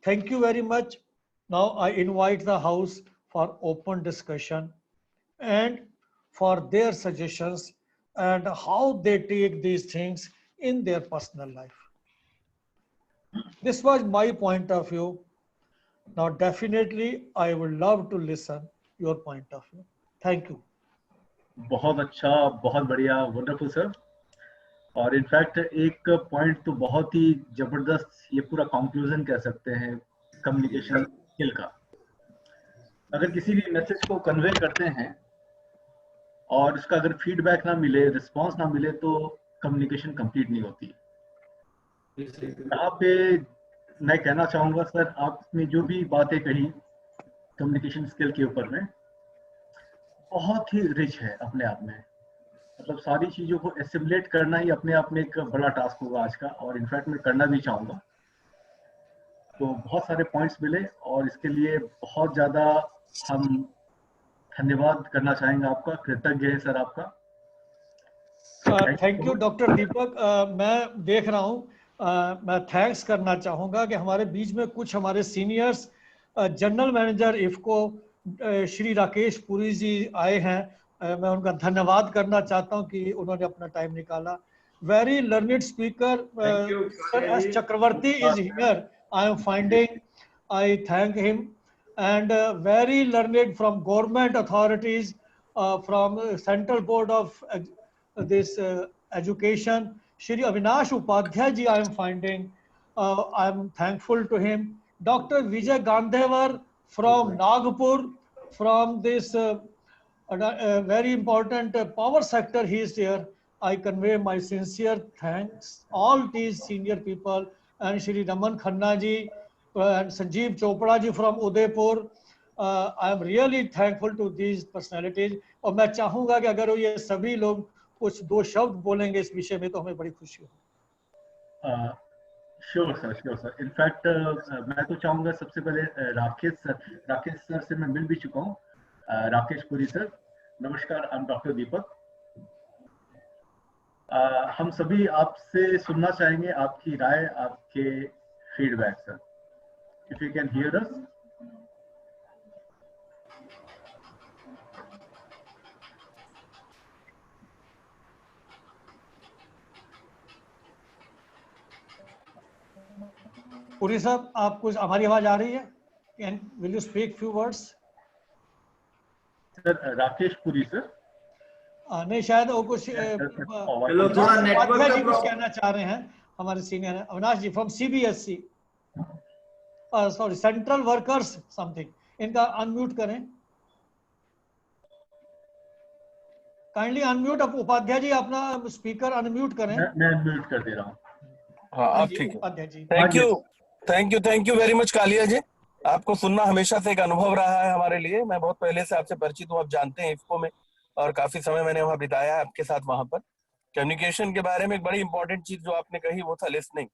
Thank you very much. Now I invite the House for open discussion and for their suggestions and how they take these things in their personal life. This was my point of view. Now definitely I would love to listen your point of view. Thank you. बहुत अच्छा, बहुत बढ़िया, wonderful sir. और in fact एक point तो बहुत ही जबरदस्त, ये पूरा कंक्लूजन कह सकते हैं कम्युनिकेशन स्किल का। अगर किसी भी मैसेज को कन्वे करते हैं और उसका अगर फीडबैक ना मिले, रिस्पांस ना मिले, तो कम्युनिकेशन कंप्लीट नहीं होती। यहाँ पे मैं कहना चाहूंगा सर, आपने जो भी बातें कही कम्युनिकेशन स्किल के ऊपर में, बहुत ही रिच है अपने आप में। मतलब सारी चीजों को एसिमुलेट करना ही अपने आप में एक बड़ा टास्क होगा आज का, और इनफैक्ट मैं करना भी चाहूंगा। तो बहुत सारे पॉइंट्स मिले और इसके लिए बहुत ज्यादा हम धन्यवाद करना चाहेंगे आपका, कृतज्ञ है सर आपका। थैंक यू डॉक्टर दीपक। मैं देख रहा हूँ, मैं थैंक्स करना चाहूँगा कि हमारे बीच में कुछ हमारे seniors general manager IFFCO Shri Rakesh Puri ji आए हैं। मैं उनका धन्यवाद करना चाहता हूँ कि उन्होंने अपना टाइम निकाला। Very learned speaker sir S Chakravarti is here, I am finding, I thank him. And very learned from government authorities, from central board of this education, Shri Avinash Upadhyay ji, I am finding, I am thankful to him. Dr. Vijay Gandhevar from Nagpur, from this very important power sector, he is here. I convey my sincere thanks. All these senior people, and Shri Raman Khanna ji and Sanjeev Chopra ji from Udaipur. I am really thankful to these personalities. और मैं चाहूँगा कि अगर ये सभी लोग कुछ दो शब्द बोलेंगे इस विषय में तो हमें बड़ी खुशी हो। Sure sir, sure sir. In fact मैं तो चाहूंगा सबसे पहले राकेश सर से मैं मिल भी चुका हूँ। राकेश पुरी सर, नमस्कार, आई एम डॉक्टर दीपक। हम सभी आपसे सुनना चाहेंगे आपकी राय, आपके feedback sir. If you can hear अस। पुरी साहब, आपको हमारी आवाज आ रही है? Can will you speak few words? Sir Rakesh Puri sir. नहीं, शायद वो कुछ थोड़ा नेटवर्क जी कुछ कहना चाह रहे हैं। हमारे सीनियर है Avinash ji from CBSE, sorry central workers something. इनका अनम्यूट करें, काइंडली अनम्यूट। उपाध्याय जी अपना स्पीकर अनम्यूट करें। मैं अनम्यूट कर दे रहा हूँ। हाँ, आप ठीक है। Upadhyay ji, thank you very much Kalia ji. आपको सुनना हमेशा से एक अनुभव रहा है हमारे लिए। मैं बहुत पहले से आपसे परिचित हूँ, आप जानते हैं इफ्को में, और काफी समय मैंने वहाँ बिताया है आपके साथ। वहां पर कम्युनिकेशन के बारे में एक बड़ी इंपॉर्टेंट चीज जो आपने कही वो था लिसनिंग।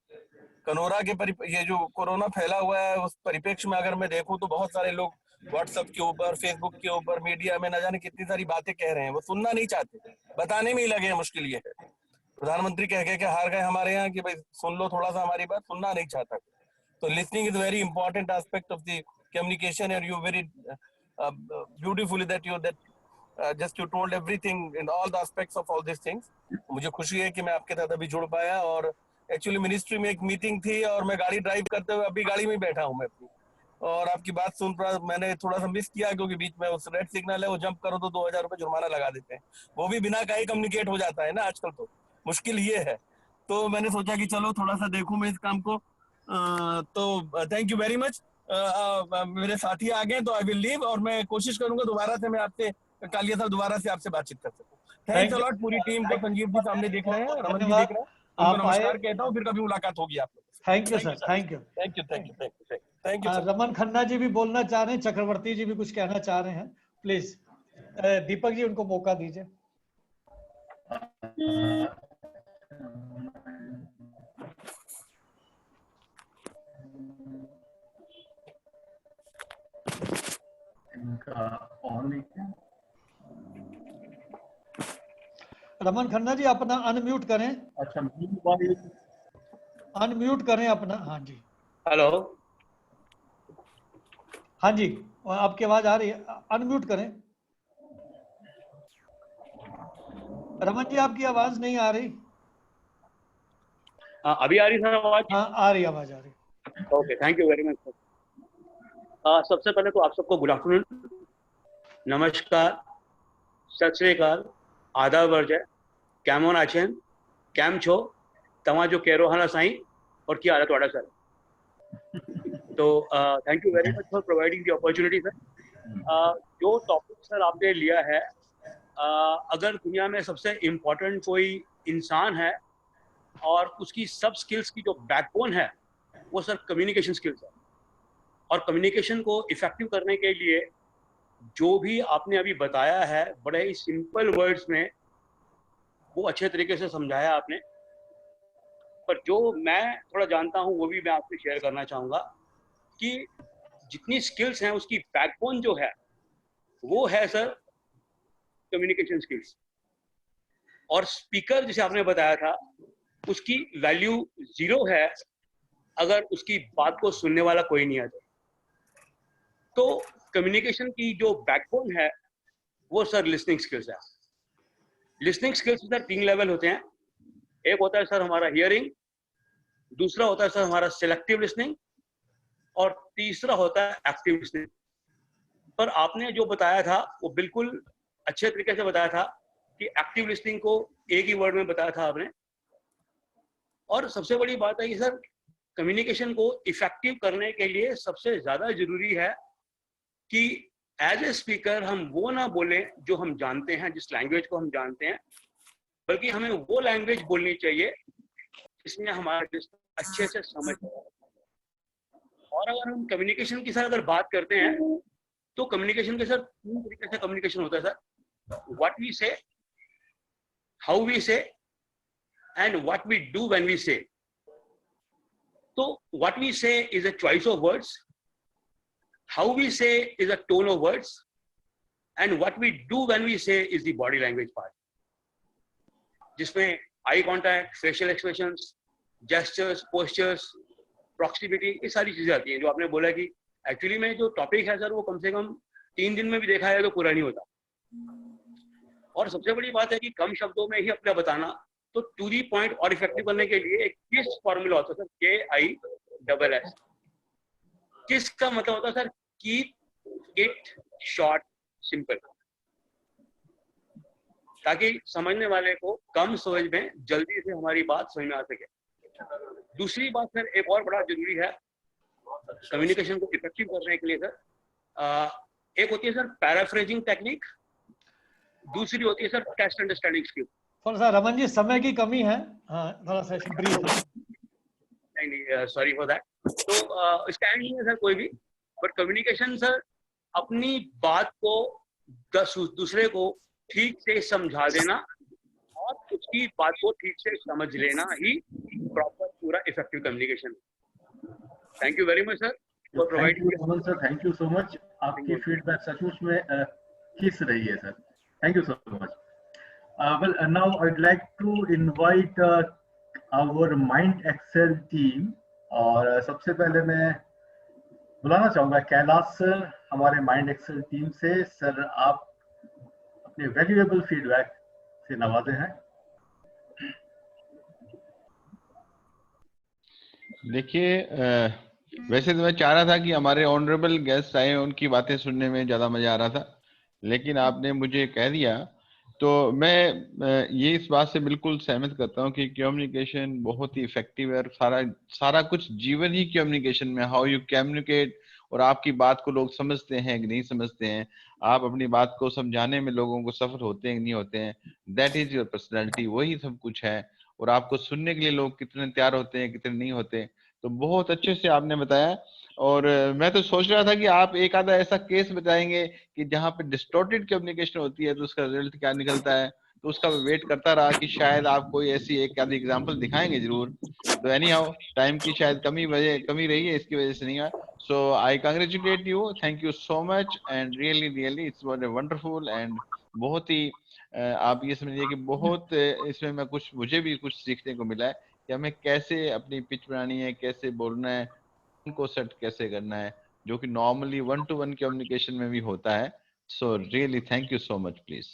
कनोरा के ये जो कोरोना फैला हुआ है उस परिप्रेक्ष्य में अगर मैं देखूं तो बहुत सारे लोग व्हाट्सएप के ऊपर, फेसबुक के ऊपर, मीडिया में न जाने कितनी सारी बातें कह रहे हैं, वो सुनना नहीं चाहते, बताने में ही लगे हैं। मुश्किल ये है, प्रधानमंत्री कह के हार गए हमारे यहाँ कि भाई सुन लो थोड़ा सा हमारी बात, सुनना नहीं चाहता। तो listening is very important aspect of the communication, and you very beautifully that you just you told everything in all the aspects of all this things. मुझे खुशी है कि मैं आपके साथ अभी जुड़ पाया। और एक्चुअली मिनिस्ट्री में एक मीटिंग थी और मैं गाड़ी ड्राइव करते हुए अभी गाड़ी में बैठा हूँ मैं अपनी, और आपकी बात सुन रहा। मैंने थोड़ा सा मिस किया क्योंकि बीच में उस रेड सिग्नल है, वो जंप करो तो 2000 रुपए जुर्माना लगा देते हैं, वो भी बिना कहीं कम्युनिकेट हो जाता है ना आजकल। तो मुश्किल ये है, तो मैंने सोचा कि चलो थोड़ा सा देखूं मैं इस काम को। तो थैंक यू वेरी मच। मेरे साथी आ गए तो आई विल लीव, और मैं कोशिश करूंगा दोबारा से मैं आपसे कालिया साहब दोबारा से आपसे बातचीत कर सकूं। थैंक्स अ लॉट पूरी टीम को। संजीव जी सामने देख रहे हैं, रमन जी देख रहे हैं, उनको नमस्कार कहता हूँ, फिर कभी मुलाकात होगी आप लोग। Thank you sir, thank you, thank you, thank you, thank you, thank you. Raman Khanna ji भी बोलना चाह रहे हैं, चक्रवर्ती जी भी कुछ कहना चाह रहे हैं, प्लीज दीपक जी उनको मौका दीजिए। रमन खन्ना जी अपना अनम्यूट करें। अच्छा, अनम्यूट करें अपना। हाँ जी, हेलो, हाँ जी, आपकी आवाज आ रही है, अनम्यूट करें। रमन जी आपकी आवाज नहीं आ रही। अभी आ रही सर आवाज? हाँ आ रही, आवाज आ रही। Okay, thank you very much sir. सबसे पहले तो आप सबको गुड आफ्टरनून, नमस्कार, सत श्री अकाल, आदाब वर्जय, कैमोन आचेन, कैम छो, तव्हां जो कहिड़ो हाल आहे साईं, और कीअं हाल आहे तुहाडा सर? तो thank you very much for providing the opportunity sir. जो टॉपिक सर आपने लिया है, अगर दुनिया में सबसे इम्पोर्टेंट कोई इंसान है और उसकी सब स्किल्स की जो बैकबोन है वो सर कम्युनिकेशन स्किल्स है। और कम्युनिकेशन को इफेक्टिव करने के लिए जो भी आपने अभी बताया है बड़े ही सिंपल वर्ड्स में वो अच्छे तरीके से समझाया आपने, पर जो मैं थोड़ा जानता हूँ वो भी मैं आपसे शेयर करना चाहूँगा कि जितनी स्किल्स हैं उसकी बैकबोन जो है वो है सर कम्युनिकेशन स्किल्स। और स्पीकर जिसे आपने बताया था उसकी वैल्यू 0 है अगर उसकी बात को सुनने वाला कोई नहीं आता। तो कम्युनिकेशन की जो बैकबोन है वो सर लिसनिंग स्किल्स है। लिसनिंग स्किल्स सर 3 लेवल होते हैं। एक होता है सर हमारा हियरिंग, दूसरा होता है सर हमारा सिलेक्टिव लिसनिंग, और तीसरा होता है एक्टिव लिसनिंग। पर आपने जो बताया था वो बिल्कुल अच्छे तरीके से बताया था कि एक्टिव लिसनिंग को एक ही वर्ड में बताया था आपने। और सबसे बड़ी बात है कि सर कम्युनिकेशन को इफेक्टिव करने के लिए सबसे ज्यादा जरूरी है कि एज ए स्पीकर हम वो ना बोलें जो हम जानते हैं, जिस लैंग्वेज को हम जानते हैं, बल्कि हमें वो लैंग्वेज बोलनी चाहिए जिसमें हमारा अच्छे से समझ। और अगर हम कम्युनिकेशन की सर अगर बात करते हैं तो कम्युनिकेशन के सर 3 तरीके से कम्युनिकेशन होता है sir. What we say, how we say, and what we do when we say. तो what we say is a choice of words, how we say is a tone of words, and what we do when we say is the body language part, जिसमें eye contact, facial expressions, gestures, postures, proximity, ये सारी चीजें आती हैं। जो आपने बोला कि एक्चुअली में जो टॉपिक है सर वो कम से कम 3 दिन में भी देखा है तो पूरा नहीं होता। और सबसे बड़ी बात है कि कम शब्दों में ही अपना बताना। तो टू दी पॉइंट और इफेक्टिव करने के लिए एक किस फॉर्मूला होता है सर, KISS। किस का मतलब होता है sir keep it short simple, ताकि समझने वाले को कम समझ में जल्दी से हमारी बात समझ में आ सके। दूसरी बात सर एक और बड़ा जरूरी है कम्युनिकेशन को इफेक्टिव करने के लिए सर, एक होती है सर पैराफ्रेजिंग टेक्निक, दूसरी होती है सर टेस्ट अंडरस्टैंडिंग स्किल। थोड़ा सा रमन जी समय की कमी है, हाँ थोड़ा सा ब्रीफ। नहीं, सॉरी फॉर दैट। तो स्टैंड नहीं है सर कोई भी, बट कम्युनिकेशन सर अपनी बात को दूसरे को ठीक से समझा देना और उसकी बात को ठीक से समझ लेना ही प्रॉपर पूरा effective communication. Thank you very much sir for providing. Sir thank you so much, आपकी फीडबैक सचमुच में खींच रही है sir. Thank you so much. Well, now I'd like to invite our Mind Excel team, और सबसे पहले मैं बुलाना चाहूंगा कैलाश सर हमारे माइंड एक्सेल टीम से। सर आप अपने वैल्यूएबल फीडबैक से नवाजे हैं। देखिए, वैसे तो मैं चाह रहा था कि हमारे ऑनरेबल गेस्ट आए, उनकी बातें सुनने में ज्यादा मजा आ रहा था, लेकिन आपने मुझे कह दिया तो मैं ये इस बात से बिल्कुल सहमत करता हूँ कि कम्युनिकेशन बहुत ही इफेक्टिव है और सारा कुछ जीवन ही कम्युनिकेशन में, हाउ यू कम्युनिकेट, और आपकी बात को लोग समझते हैं कि नहीं समझते हैं, आप अपनी बात को समझाने में लोगों को सफल होते हैं कि नहीं होते हैं, दैट इज योर पर्सनैलिटी, वही सब कुछ है। और आपको सुनने के लिए लोग कितने तैयार होते हैं कितने नहीं होते। तो बहुत अच्छे से आपने बताया। और मैं तो सोच रहा था कि आप एक आधा ऐसा केस बताएंगे कि जहाँ पे डिस्टॉर्टेड कम्युनिकेशन होती है तो उसका रिजल्ट क्या निकलता है, तो उसका वेट करता रहा कि शायद आप कोई ऐसी एक आधी एग्जांपल दिखाएंगे जरूर। तो एनी हाउ टाइम की शायद कमी रही है, इसकी वजह से नहीं आया। So I congratulate you, thank you so much and really it's wonderful and बहुत ही आप ये समझिए कि बहुत इसमें मैं कुछ मुझे भी कुछ सीखने को मिला है कि हमें कैसे अपनी पिच बनानी है, कैसे बोलना है, को सेट कैसे करना है, जो कि नॉर्मली 1-to-1 कम्युनिकेशन में भी होता है। So really thank you so much please.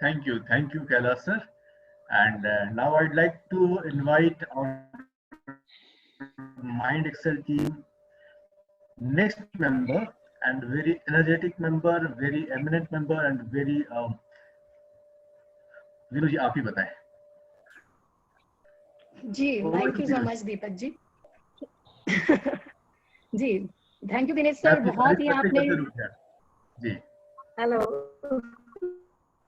Thank you, Kailash sir. And now I'd like to invite our Mind Excel team next member and very energetic member, very eminent member and very Vinod ji, आप ही बताएं। जी, thank you so much Deepak ji. जी, thank you Dinesh sir, बहुत ही आपने जी hello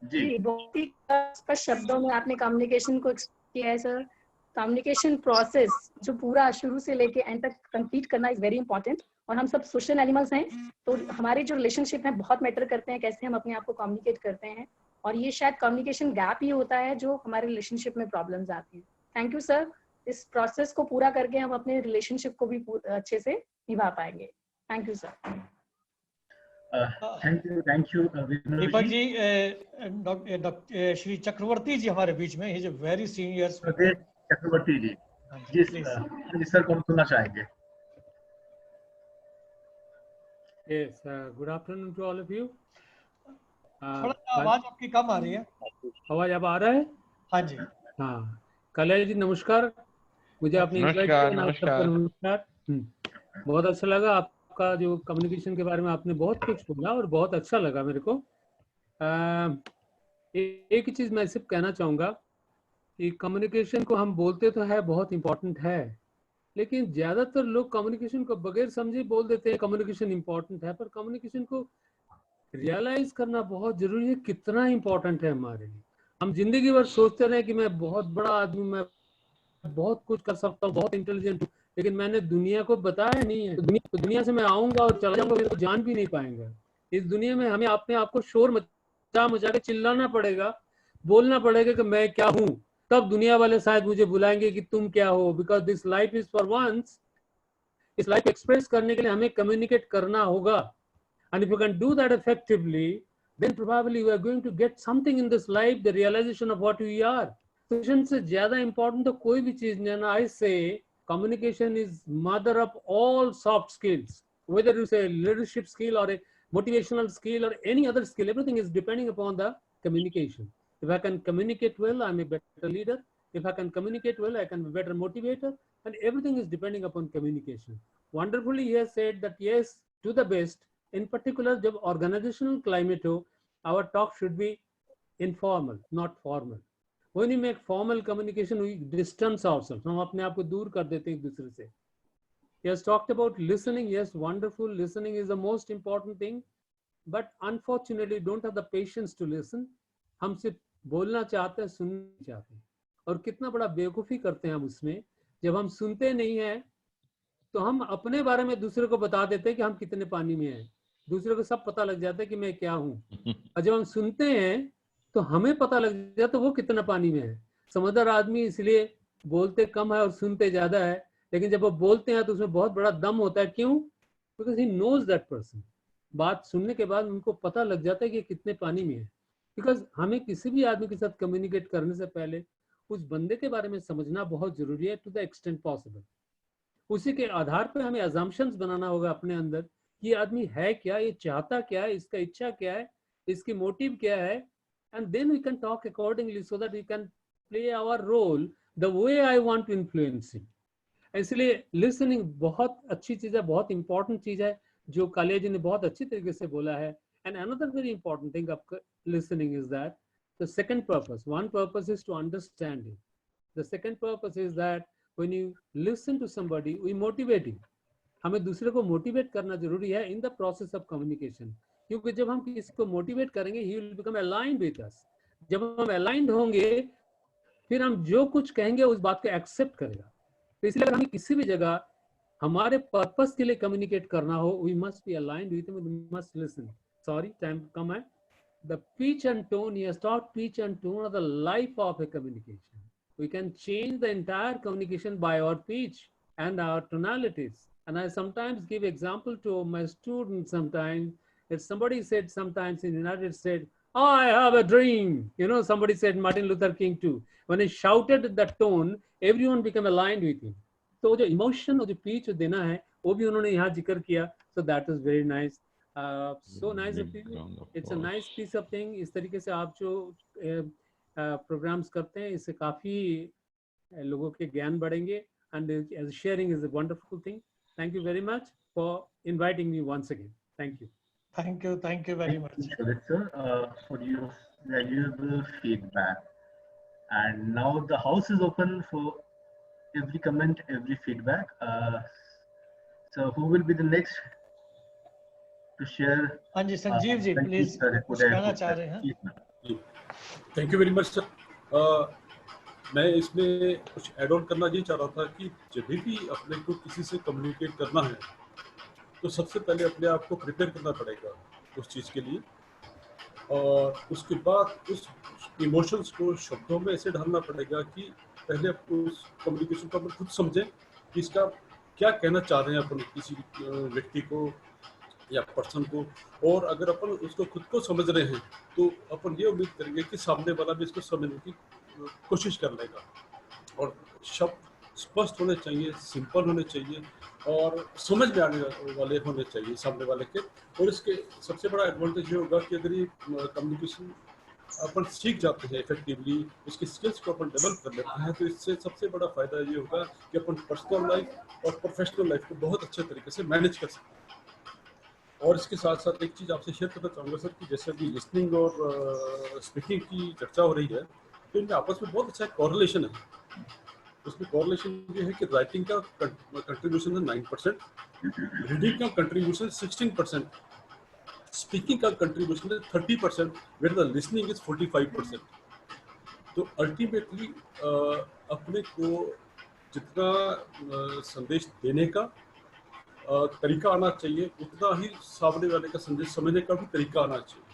जी बहुत ही स्पष्ट शब्दों में आपने कम्युनिकेशन को किया है सर। कम्युनिकेशन प्रोसेस जो पूरा शुरू से लेके एंड तक कंप्लीट करना इज वेरी इंपॉर्टेंट। और हम सब सोशल एनिमल्स हैं, तो हमारे जो रिलेशनशिप है बहुत मैटर करते हैं, कैसे हम अपने आप को कम्युनिकेट करते हैं। और ये शायद कम्युनिकेशन गैप ही होता है जो हमारे रिलेशनशिप में प्रॉब्लम्स आती हैं। थैंक यू सर, इस प्रोसेस को पूरा करके हम अपने रिलेशनशिप को भी अच्छे से निभा पाएंगे। Thank you sir. Thank you Deepak ji. Doctor Shri Chakraborty ji हमारे बीच में, he is a very senior प्रदेश चक्रवर्ती जी। जी सर, कौन सुनना चाहेंगे? Yes, good afternoon to all of you. थोड़ा आवाज आपकी कम आ रही है। आवाज अब आ रहा है? हाँ जी। हाँ, कल्याण जी नमस्कार। मुझे आपने नमस्कार। बहुत अच्छा लगा आपका जो कम्युनिकेशन के बारे में आपने बहुत कुछ बोला और बहुत अच्छा लगा मेरे को। एक ही चीज मैं सिर्फ कहना चाहूंगा कि कम्युनिकेशन को हम बोलते तो है बहुत इंपॉर्टेंट है, लेकिन ज्यादातर लोग कम्युनिकेशन को बगैर समझे बोल देते हैं कम्युनिकेशन इंपॉर्टेंट है, पर कम्युनिकेशन को रियलाइज करना बहुत जरूरी है कितना इंपॉर्टेंट है हमारे लिए। हम जिंदगी भर सोचते रहे कि मैं बहुत बड़ा आदमी, मैं बहुत कुछ कर सकता हूँ, बहुत इंटेलिजेंट हूँ, लेकिन मैंने दुनिया को बताया नहीं है। तो दुनिया से मैं आऊंगा और चला जाऊंगा, तो जान भी नहीं पाएंगे। इस दुनिया में हमें अपने आप को शोर मचा के चिल्लाना पड़ेगा, बोलना पड़ेगा कि मैं क्या हूँ, तब दुनिया वाले शायद मुझे बुलाएंगे कि तुम क्या हो। Because this life is for once. इस लाइफ एक्सप्रेस करने के लिए हमें कम्युनिकेट करना होगा। And if you can do that effectively, then probably you are going to get something in this life, the realization of what we are. Communication से ज़्यादा important तो कोई भी चीज़ नहीं है। I say communication is mother of all soft skills. Whether you say leadership skill or a motivational skill or any other skill, everything is depending upon the communication. If I can communicate well, I'm a better leader. If I can communicate well, I can be a better motivator. And everything is depending upon communication. Wonderfully, he has said that yes, to the best. In particular, जब organizational climate हो, our talk should be informal, not formal. When you make formal communication, we distance ourselves. हम अपने आप को दूर कर देते हैं एक दूसरे से. He has talked about listening. Yes, wonderful. Listening is the most important thing, but unfortunately, don't have the patience to listen. हम सिर्फ बोलना चाहते हैं, सुनना चाहते हैं, और कितना बड़ा बेवकूफ़ी करते हैं हम उसमें। जब हम सुनते नहीं हैं, तो हम अपने बारे में दूसरे को बता देते हैं कि हम कितने पानी में हैं। दूसरे को सब पता लग जाता है कि मैं क्या हूँ। और जब हम सुनते हैं तो हमें पता लग जाता है वो कितना पानी में है। समझदार आदमी इसलिए बोलते कम है और सुनते ज्यादा है, लेकिन जब वो बोलते हैं तो उसमें बहुत बड़ा दम होता है। क्यों? Because he knows that person. बात सुनने के बाद उनको पता लग जाता है कि कितने पानी में है। बिकॉज हमें किसी भी आदमी के साथ कम्युनिकेट करने से पहले उस बंदे के बारे में समझना बहुत जरूरी है, टू द एक्सटेंट पॉसिबल। उसी के आधार पर हमें अजम्पशंस बनाना होगा अपने अंदर, ये आदमी है क्या, ये चाहता क्या है, इसका इच्छा क्या है, इसकी मोटिव क्या है, and then we can talk accordingly so that we can play our role the way I want to influence him. इसलिए लिसनिंग बहुत अच्छी चीज है, बहुत इंपॉर्टेंट चीज है, जो कालिया जी ने बहुत अच्छी तरीके से बोला है। And another very important thing of listening is that the second purpose, one purpose is to understand him, the second purpose is that when you listen to somebody, we motivate him. हमें दूसरे को motivate करना जरूरी है in the process of communication, क्योंकि जब हम किसी को मोटिवेट करेंगे he will become aligned with us. जब हम अलाइंड होंगे फिर हम जो कुछ कहेंगे उस बात को एक्सेप्ट करेगा। तो इसलिए हमें किसी भी जगह हमारे पर्पस के लिए कम्युनिकेट करना हो, we must be aligned with him, we must listen. Sorry, time कम है। The pitch and tone, yes, talk, pitch and tone are the life of a communication. We can change the entire communication by our pitch and our tonalities. And I sometimes give example to my students sometimes. If somebody said sometimes in the United States, I have a dream. You know, somebody said Martin Luther King too. When he shouted that tone, everyone became aligned with him. तो जो emotion और जो pitch देना है वो भी उन्होंने यहाँ जिक्र किया. So that is very nice. So nice of you. It's a nice piece of thing. इस तरीके से आप जो प्रोग्राम्स करते हैं इससे काफी लोगों के ज्ञान बढ़ेंगे, and sharing is a wonderful thing. Thank you very much for inviting me once again. Thank you. Thank you very much. Thank you, sir, for your valuable feedback. And now the house is open for every comment, every feedback. So who will be the next to share? हाँ जी, Sanjeev ji please कुछ कहना चाह रहे हैं। Thank you very much sir. मैं इसमें कुछ add on करना ये चाह रहा था कि जब भी अपने को किसी से कम्युनिकेट करना है तो सबसे पहले अपने आप को प्रिपेयर करना पड़ेगा उस चीज़ के लिए, और उसके बाद उस इमोशंस को शब्दों में ऐसे ढालना पड़ेगा कि पहले आपको उस कम्युनिकेशन को अपन खुद समझें कि इसका क्या कहना चाह रहे हैं अपन किसी व्यक्ति को या पर्सन को। और अगर अपन उसको खुद को समझ रहे हैं तो अपन ये उम्मीद करेंगे कि सामने वाला भी इसको समझने की कोशिश कर लेगा। और शब्द स्पष्ट होने चाहिए, सिंपल होने चाहिए और समझ में आने वाले होने चाहिए सामने वाले के। और इसके सबसे बड़ा एडवांटेज ये होगा कि अगर ये कम्युनिकेशन अपन सीख जाते हैं इफेक्टिवली, उसकी स्किल्स को अपन डेवलप कर लेते हैं, तो इससे सबसे बड़ा फायदा ये होगा कि अपन पर्सनल लाइफ और प्रोफेशनल लाइफ को बहुत अच्छे तरीके से मैनेज कर सकते हैं। और इसके साथ साथ एक चीज़ आपसे शेयर करना चाहूँगा सर कि जैसे अभी लिसनिंग और स्पीकिंग की चर्चा हो रही है तो इनमें आपस में बहुत अच्छा कॉरलेशन है। उसमें कॉरलेशन ये है कि राइटिंग का कंट्रीब्यूशन है 9%, रीडिंग का कंट्रीब्यूशन 16%, स्पीकिंग का कंट्रीब्यूशन है 30%, वेयर द लिसनिंग इज 45%। तो अल्टीमेटली अपने को जितना संदेश देने का तरीका आना चाहिए उतना ही सामने वाले का संदेश समझने का भी तरीका आना चाहिए।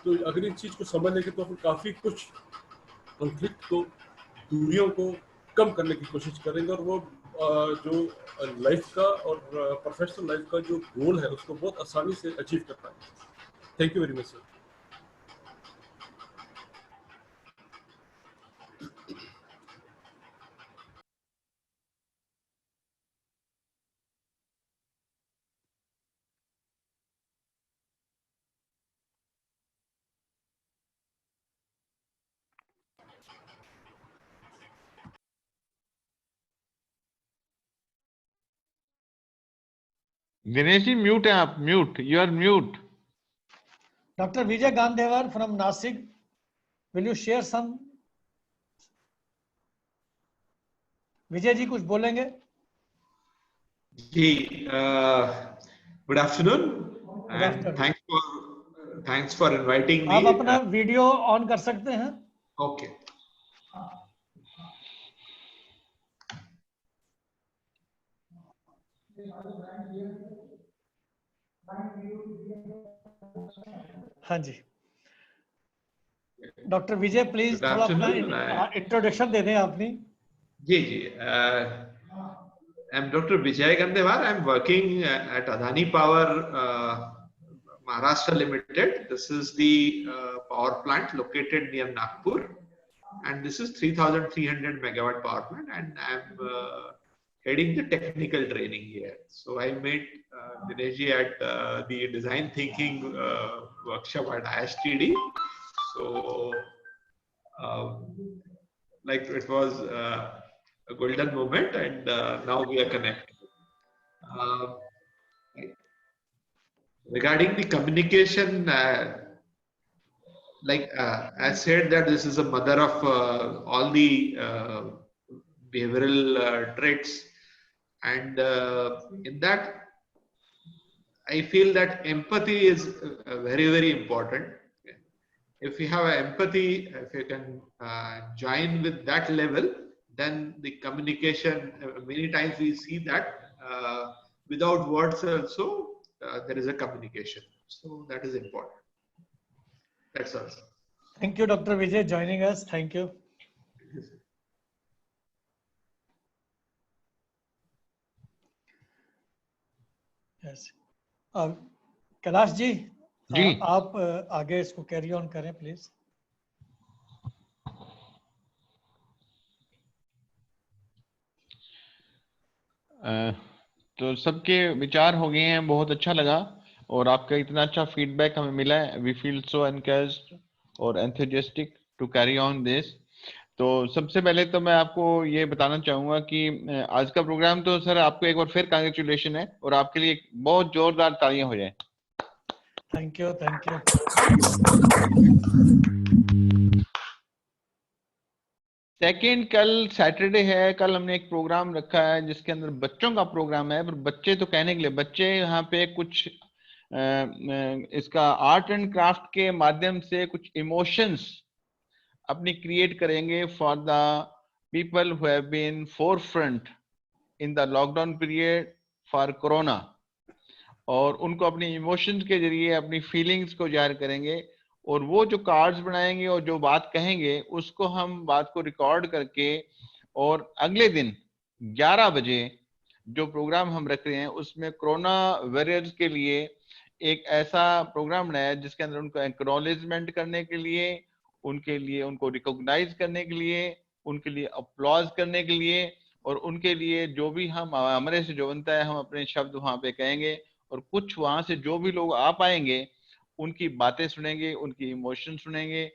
तो अगर इन चीज़ को समझ लेंगे तो अपन काफ़ी कुछ कॉन्फ्लिक्ट को, दूरियों को कम करने की कोशिश करेंगे और वो जो लाइफ का और प्रोफेशनल लाइफ का जो गोल है उसको बहुत आसानी से अचीव कर पाएंगे। Thank you very much sir. Dinesh ji mute है आप, mute, you are mute. Doctor Vijay Gandhewar from Nashik, will you share some? Vijay ji कुछ बोलेंगे? जी, good afternoon and thanks for inviting me. आप अपना वीडियो ऑन कर सकते हैं? ओके। हाँ जी, डॉक्टर विजय प्लीज थोड़ा अपना इंट्रोडक्शन दे दें आपने। जी जी, I am doctor Vijay Gandhewar. I am working at Adani power Maharashtra Limited. This is the power plant located near Nagpur, and this is 3,300 megawatt power plant, and I'm heading the technical training here. So I met Dinesh ji at the design thinking workshop at ISTD. So like it was a golden moment, and now we are connected. Regarding the communication, like I said that this is a mother of all the behavioral traits. and in that I feel that empathy is very important. If you have empathy, if you can join with that level, then the communication, many times we see that without words also there is a communication. So that is important. That's all. Thank you, Dr. Vijay, joining us. Thank you. Yes. Kailash ji, आप आगे इसको carry on करें please. तो सबके विचार हो गए हैं, बहुत अच्छा लगा और आपका इतना अच्छा फीडबैक हमें मिला है। वी फील सो एनकरेज्ड और enthusiastic to carry on this. तो सबसे पहले तो मैं आपको ये बताना चाहूंगा कि आज का प्रोग्राम तो सर आपको एक बार फिर कांग्रेचुलेशन है और आपके लिए बहुत जोरदार तालियां हो जाए। Thank you, thank you. Second, कल सैटरडे है, कल हमने एक प्रोग्राम रखा है जिसके अंदर बच्चों का प्रोग्राम है, पर बच्चे तो कहने के लिए बच्चे यहाँ पे कुछ इसका आर्ट एंड क्राफ्ट के माध्यम से कुछ इमोशंस अपनी क्रिएट करेंगे for the people who have been forefront in the lockdown period for corona, और उनको अपनी इमोशंस के जरिए अपनी फीलिंग्स को जाहिर करेंगे और वो जो कार्ड्स बनाएंगे और जो बात कहेंगे उसको हम बात को रिकॉर्ड करके और अगले दिन 11 बजे जो प्रोग्राम हम रख रहे हैं उसमें कोरोना वॉरियर्स के लिए एक ऐसा प्रोग्राम बनाया जिसके अंदर उनको एक्नॉलेजमेंट करने के लिए, उनके लिए उनको रिकॉग्नाइज करने के लिए, उनके लिए अपलॉज करने के लिए और उनके लिए जो भी हम हमारे से जो बनता है हम अपने शब्द वहां पे कहेंगे और कुछ वहां से जो भी लोग आ पाएंगे उनकी बातें सुनेंगे, उनकी इमोशन सुनेंगे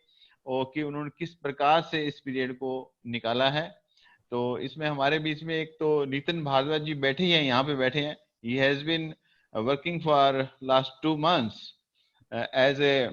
और कि उन्होंने किस प्रकार से इस पीरियड को निकाला है। तो इसमें हमारे बीच में एक तो नितिन भारद्वाज जी बैठे ही हैं, यहाँ पे बैठे हैं। He has been working for last 2 months as a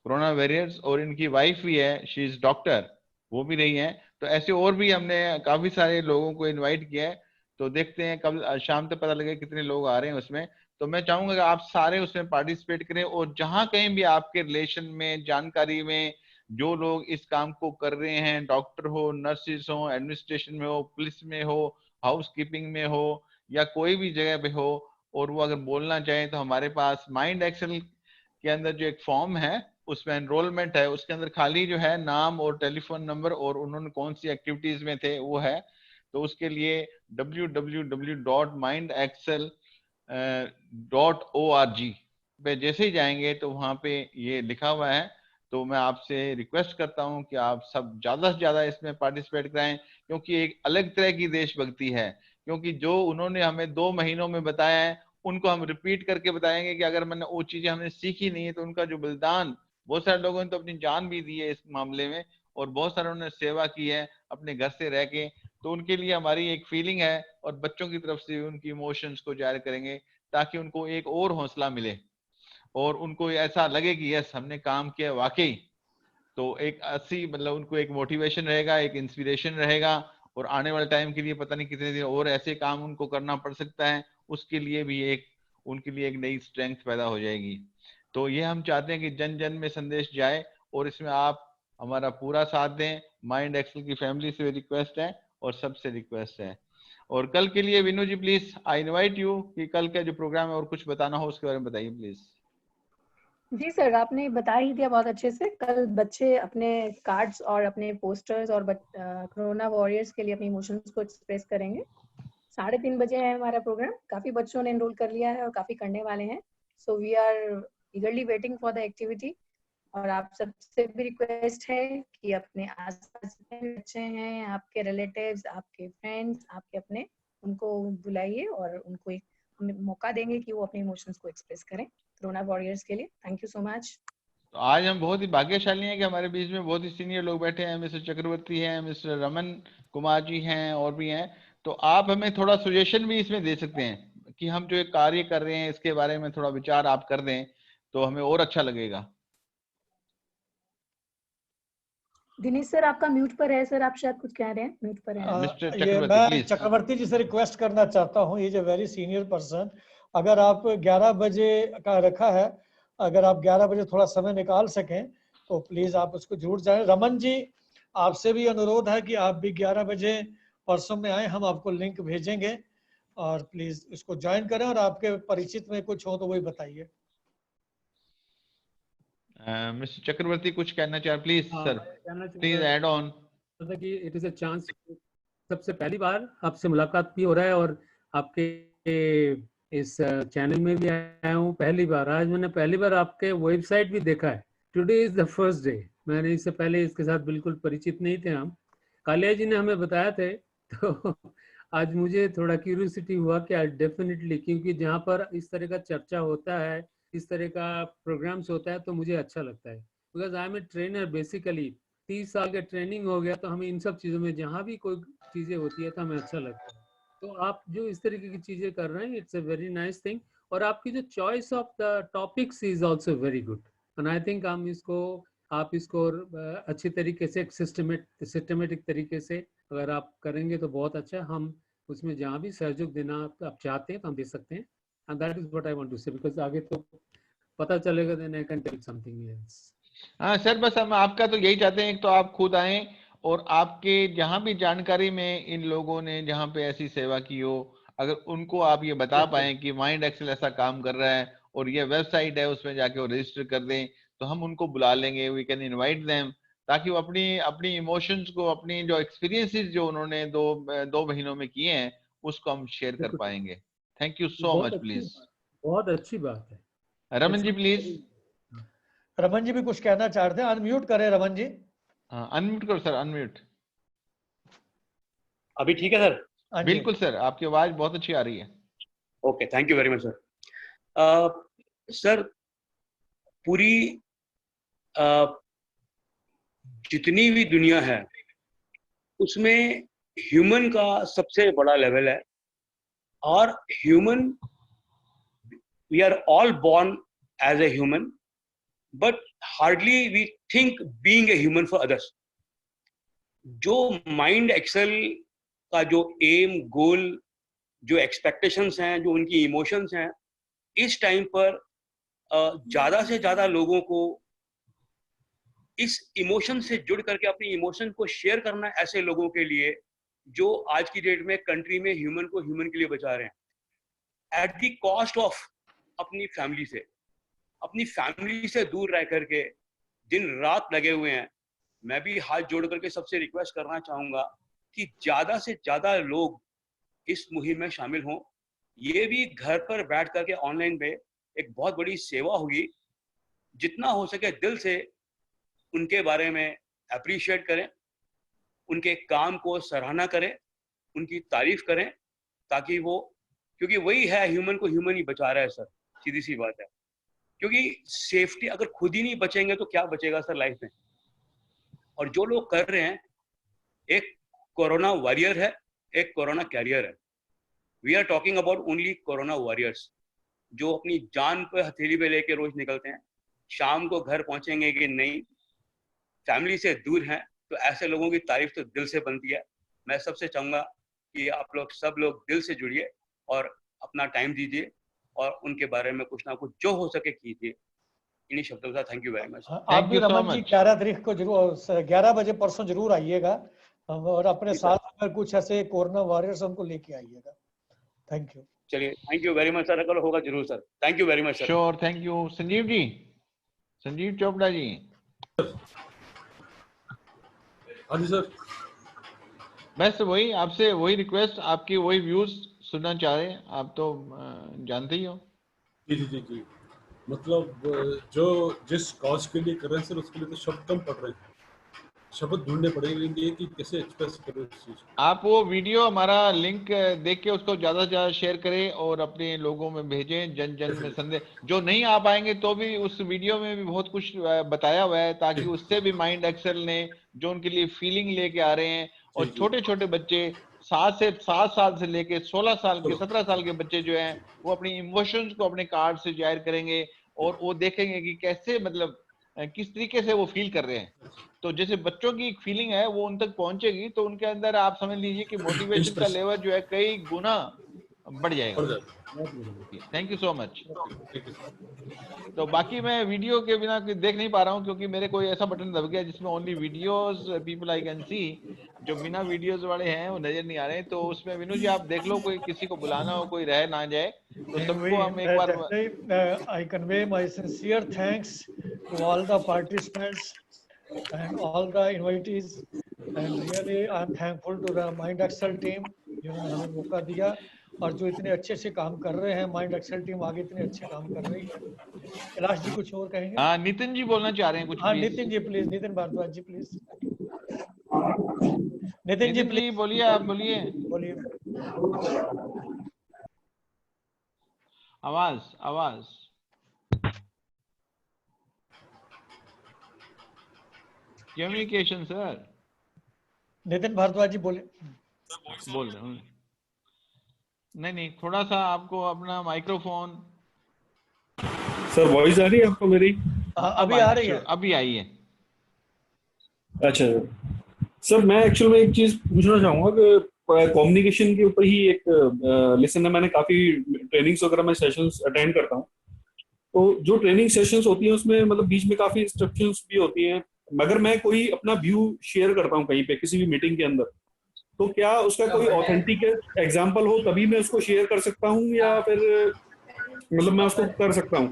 corona warriors और इनकी वाइफ भी है, शी इज डॉक्टर, वो भी रही हैं। तो ऐसे और भी हमने काफी सारे लोगों को इनवाइट किया है, तो देखते हैं कल शाम तक पता लगे कितने लोग आ रहे हैं उसमें। तो मैं चाहूंगा कि आप सारे उसमें पार्टिसिपेट करें और जहां कहीं भी आपके रिलेशन में, जानकारी में जो लोग इस काम को कर रहे हैं, डॉक्टर हो, नर्सिस हो, एडमिनिस्ट्रेशन में हो, पुलिस में हो, हाउस कीपिंग में हो या कोई भी जगह पे हो और वो अगर बोलना चाहें तो हमारे पास माइंड एक्सेल के अंदर जो एक फॉर्म है उसमें एनरोलमेंट है, उसके अंदर खाली जो है नाम और टेलीफोन नंबर और उन्होंने कौन सी एक्टिविटीज में थे वो है। तो उसके लिए www.mindexcel.org पे जैसे ही जाएंगे तो वहां पे ये लिखा हुआ है। तो मैं आपसे रिक्वेस्ट करता हूं कि आप सब ज्यादा से ज्यादा इसमें पार्टिसिपेट कराएं क्योंकि एक अलग तरह की देशभक्ति है, क्योंकि जो उन्होंने हमें 2 महीनों में बताया है उनको हम रिपीट करके बताएंगे कि अगर मैंने वो चीजें हमने सीखी नहीं है तो उनका जो बलिदान, बहुत सारे लोगों ने तो अपनी जान भी दी है इस मामले में और बहुत सारे उन्होंने सेवा की है अपने घर से रह के, तो उनके लिए हमारी एक फीलिंग है और बच्चों की तरफ से उनकी इमोशंस को जाहिर करेंगे ताकि उनको एक और हौसला मिले और उनको ऐसा लगे कि यस हमने काम किया वाकई। तो एक अच्छी मतलब उनको एक मोटिवेशन रहेगा, एक इंस्पिरेशन रहेगा और आने वाले टाइम के लिए पता नहीं कितने दिन और ऐसे काम उनको करना पड़ सकता है, उसके लिए भी एक उनके लिए एक नई स्ट्रेंथ पैदा हो जाएगी। तो ये हम चाहते हैं कि जन जन में संदेश जाए और इसमें आप हमारा पूरा साथ दें। माइंड एक्सेल की फैमिली से रिक्वेस्ट है और सबसे रिक्वेस्ट है। और कल के लिए विनू जी प्लीज आई इनवाइट यू कि कल का जो प्रोग्राम है और कुछ बताना हो उसके बारे में बताइए प्लीज। जी सर, आपने बता ही दिया बहुत अच्छे से। कल बच्चे अपने कार्ड्स और अपने पोस्टर्स और कोरोना वॉरियर्स के लिए अपने इमोशंस को एक्सप्रेस करेंगे। 3:30 बजे है हमारा प्रोग्राम। काफी बच्चों ने एनरोल कर लिया है और काफी करने वाले हैं। So we are eagerly waiting for the activity. और आप सबसे भी रिक्वेस्ट है कि अपने आसपास जितने बच्चे हैं, आपके रिलेटिव्स, आपके फ्रेंड्स, आपके अपने, उनको बुलाइए और उनको एक मौका देंगे कि वो अपने इमोशंस को एक्सप्रेस करें कोरोना वॉरियर्स के लिए। Thank you so much. तो आज हम बहुत ही भाग्यशाली हैं कि हमारे बीच में बहुत ही सीनियर लोग बैठे हैं। मिस्टर चक्रवर्ती हैं, मिस्टर रमन कुमार जी हैं और भी हैं। तो आप हमें थोड़ा सजेशन भी इसमें दे सकते हैं कि हम जो एक कार्य कर रहे हैं इसके बारे में थोड़ा विचार आप कर दें तो हमें और अच्छा लगेगा। दिनेश सर आपका म्यूट पर है सर, आप शायद कुछ कह रहे हैं, म्यूट पर है। मिस्टर ये चक्रवर्ती मैं प्लीज। चक्रवर्ती जी से रिक्वेस्ट करना चाहता हूँ, ये जो वेरी सीनियर पर्सन, अगर आप 11 बजे का रखा है, अगर आप 11 बजे थोड़ा समय निकाल सकें तो प्लीज आप उसको जरूर जाएं। रमन जी आपसे भी अनुरोध है कि आप भी 11 बजे परसों में आए, हम आपको लिंक भेजेंगे और प्लीज इसको ज्वाइन करें, और आपके परिचित में कुछ हो तो वही बताइए। मिस्टर चक्रवर्ती कुछ कहना चाह, please sir, please add on. कि इट इज अ चांस, सबसे पहली बार आपसे मुलाकात भी हो रहा है और आपके इस चैनल में भी आया हूँ पहली बार। आज मैंने पहली बार आपके वेबसाइट भी देखा है। Today is the first day. मैंने इससे पहले इसके साथ बिल्कुल परिचित नहीं थे हम, कालिया जी ने हमें बताया थे, तो आज मुझे थोड़ा क्यूरियोसिटी हुआ कि आज डेफिनेटली, क्योंकि जहाँ पर इस तरह का चर्चा होता है, इस तरह का प्रोग्राम्स होता है, तो मुझे अच्छा लगता है। Because I am a trainer basically, 30 साल का ट्रेनिंग हो गया, तो हमें इन सब चीज़ों में जहाँ भी कोई चीज़ें होती है तो हमें अच्छा लगता है। तो आप जो इस तरीके की चीज़ें कर रहे हैं, it's a very nice thing. और आपकी जो choice of the topics is also very good, and I think हम इसको, आप इसको अच्छी तरीके से सिस्टमेटिक तरीके से अगर आप करेंगे तो बहुत अच्छा। हम उसमें जहाँ भी सहयोग देना आप चाहते हैं तो हम दे सकते हैं, and that is what I want to say, because आगे तो पता चलेगा, then I can tell something else. हाँ सर, बस हम आपका तो यही चाहते हैं, एक तो आप खुद आएं और आपके जहाँ भी जानकारी में इन लोगों ने जहाँ पे ऐसी सेवा की हो, अगर उनको आप ये बता पाए कि माइंड एक्सेल ऐसा काम कर रहा है और ये वेबसाइट है, उसमें जाके वो रजिस्टर कर दें, तो हम उनको बुला लेंगे, वी कैन इनवाइट देम, ताकि वो अपनी अपनी इमोशंस को, अपनी जो एक्सपीरियंसेस जो उन्होंने दो महीनों में किए हैं, उसको हम शेयर कर पाएंगे। Thank you so much. Please बहुत अच्छी बात है। रमन जी प्लीज। रमन जी भी कुछ कहना चाहते हैं, अनम्यूट करें रमन जी। हाँ अनम्यूट करो सर, अनम्यूट। अभी ठीक है सर? बिल्कुल सर, आपकी आवाज बहुत अच्छी आ रही है। Okay, thank you very much sir. Sir पूरी जितनी भी दुनिया है उसमें ह्यूमन का सबसे बड़ा लेवल है, और human, we are all born as a human, but hardly we think being a human for others. जो माइंड एक्सेल का जो एम, गोल, जो एक्सपेक्टेशंस हैं, जो उनकी इमोशंस हैं, इस टाइम पर ज्यादा से ज्यादा लोगों को इस इमोशन से जुड़ करके अपनी इमोशन को शेयर करना, ऐसे लोगों के लिए जो आज की डेट में कंट्री में ह्यूमन को ह्यूमन के लिए बचा रहे हैं, एट द कॉस्ट ऑफ अपनी फैमिली से दूर रह करके दिन रात लगे हुए हैं। मैं भी हाथ जोड़ करके सबसे रिक्वेस्ट करना चाहूंगा कि ज्यादा से ज्यादा लोग इस मुहिम में शामिल हों। ये भी घर पर बैठ करके ऑनलाइन पे एक बहुत बड़ी सेवा होगी। जितना हो सके दिल से उनके बारे में अप्रिशिएट करें, उनके काम को सराहना करें, उनकी तारीफ करें, ताकि वो, क्योंकि वही है ह्यूमन को ह्यूमन ही बचा रहा है सर, सीधी सी बात है। क्योंकि सेफ्टी, अगर खुद ही नहीं बचेंगे तो क्या बचेगा सर लाइफ में। और जो लोग कर रहे हैं, एक कोरोना वॉरियर है, एक कोरोना कैरियर है। We are talking about only corona warriors, जो अपनी जान पे हथेली पे लेके रोज निकलते हैं, शाम को घर पहुंचेंगे कि नहीं, फैमिली से दूर हैं। तो ऐसे लोगों की तारीफ तो दिल से बनती है। मैं सबसे चाहूंगा कि आप लोग सब लोग दिल से जुड़िए और अपना टाइम दीजिए और उनके बारे में कुछ ना कुछ जो हो सके कीजिए। इन्हीं शब्दों का थैंक यू वेरी मच। आप भी रमन जी 11 तारीख को जरूर, 11 बजे परसों जरूर आइएगा, और अपने साथ अगर कुछ ऐसे कोरोना वॉरियर्स हमको लेके आइएगा। Thank you. चलिए, thank you very much sir. अगर होगा जरूर sir. Thank you very much sir. Sure, thank you. Sanjeev ji, Sanjeev Chopra ji. हाँ जी सर। बस वही आपसे वही रिक्वेस्ट, आपकी वही व्यूज सुनना चाह रहे हैं। आप तो जानते ही हो। जी जी जी जी, मतलब जो जिस कॉज के लिए कर रहे हैं सर, उसके लिए तो शब्द कम पड़ रहे हैं, शब्द ढूंढने पड़ेंगे कि कैसे एक्सप्रेस करें इस चीज। आप वो वीडियो हमारा लिंक देख के उसको ज्यादा से ज्यादा शेयर करें और अपने लोगों में भेजें, जन जन में संदेश। जो नहीं आ पाएंगे तो भी उस वीडियो में भी बहुत कुछ बताया हुआ है, ताकि उससे भी माइंड एक्सेल ने जो उनके लिए फीलिंग लेके आ रहे हैं, और छोटे छोटे बच्चे 7 साल से लेके 16 साल के 17 साल के बच्चे जो हैं, वो अपनी इमोशंस को अपने कार्ड से जाहिर करेंगे और वो देखेंगे कि कैसे मतलब किस तरीके से वो फील कर रहे हैं। तो जैसे बच्चों की एक फीलिंग है वो उन तक पहुंचेगी तो उनके अंदर आप समझ लीजिए कि मोटिवेशन का लेवल जो है कई गुना बढ़ जाएगा। Thank you so much. तो बाकी मैं वीडियो के बिना देख नहीं पा रहा हूँ क्योंकि मेरे कोई ऐसा बटन दब गया जिसमें only videos people I can see, जो बिना वीडियोस वाले हैं वो नजर नहीं आ रहे हैं। तो उसमें विनू जी आप देख लो, कोई किसी को बुलाना हो, कोई रह ना जाए तो सबको हम एक बार। I convey my sincere thanks to all the participants and all the invitees, and really I'm thankful to the Mind Excel team जिन्होंने हमें मौका दिया और जो इतने अच्छे से काम कर रहे हैं। माइंड एक्सेल टीम आगे इतने अच्छे काम कर रही है। कैलाश जी कुछ और कहेंगे? हाँ, नितिन जी बोलना चाह रहे हैं कुछ। हाँ Nitin ji please, Nitin Bhardwaj ji please. Nitin ji please बोलिए, आप बोलिए। आवाज कम्युनिकेशन सर। नितिन भारद्वाज जी बोले। बोल रहे हैं। नहीं, थोड़ा सा आपको अपना माइक्रोफोन। सर वॉइस आ रही है आपको मेरी? अभी आ रही है। अभी आई है। अच्छा सर, मैं एक्चुअल में एक चीज पूछना चाहूंगा कि कम्युनिकेशन के ऊपर ही एक लेसन है। मैंने काफी ट्रेनिंग्स वगैरह में सेशंस अटेंड करता हूँ, तो जो ट्रेनिंग सेशंस होती हैं उसमें मतलब बीच में काफी इंस्ट्रक्शंस भी होती हैं। मगर मैं कोई अपना व्यू शेयर करता हूँ कहीं पे किसी भी मीटिंग के अंदर, तो क्या उसका कोई ऑथेंटिक एग्जाम्पल हो तभी मैं उसको शेयर कर सकता हूँ या फिर मतलब मैं उसको कर सकता हूँ?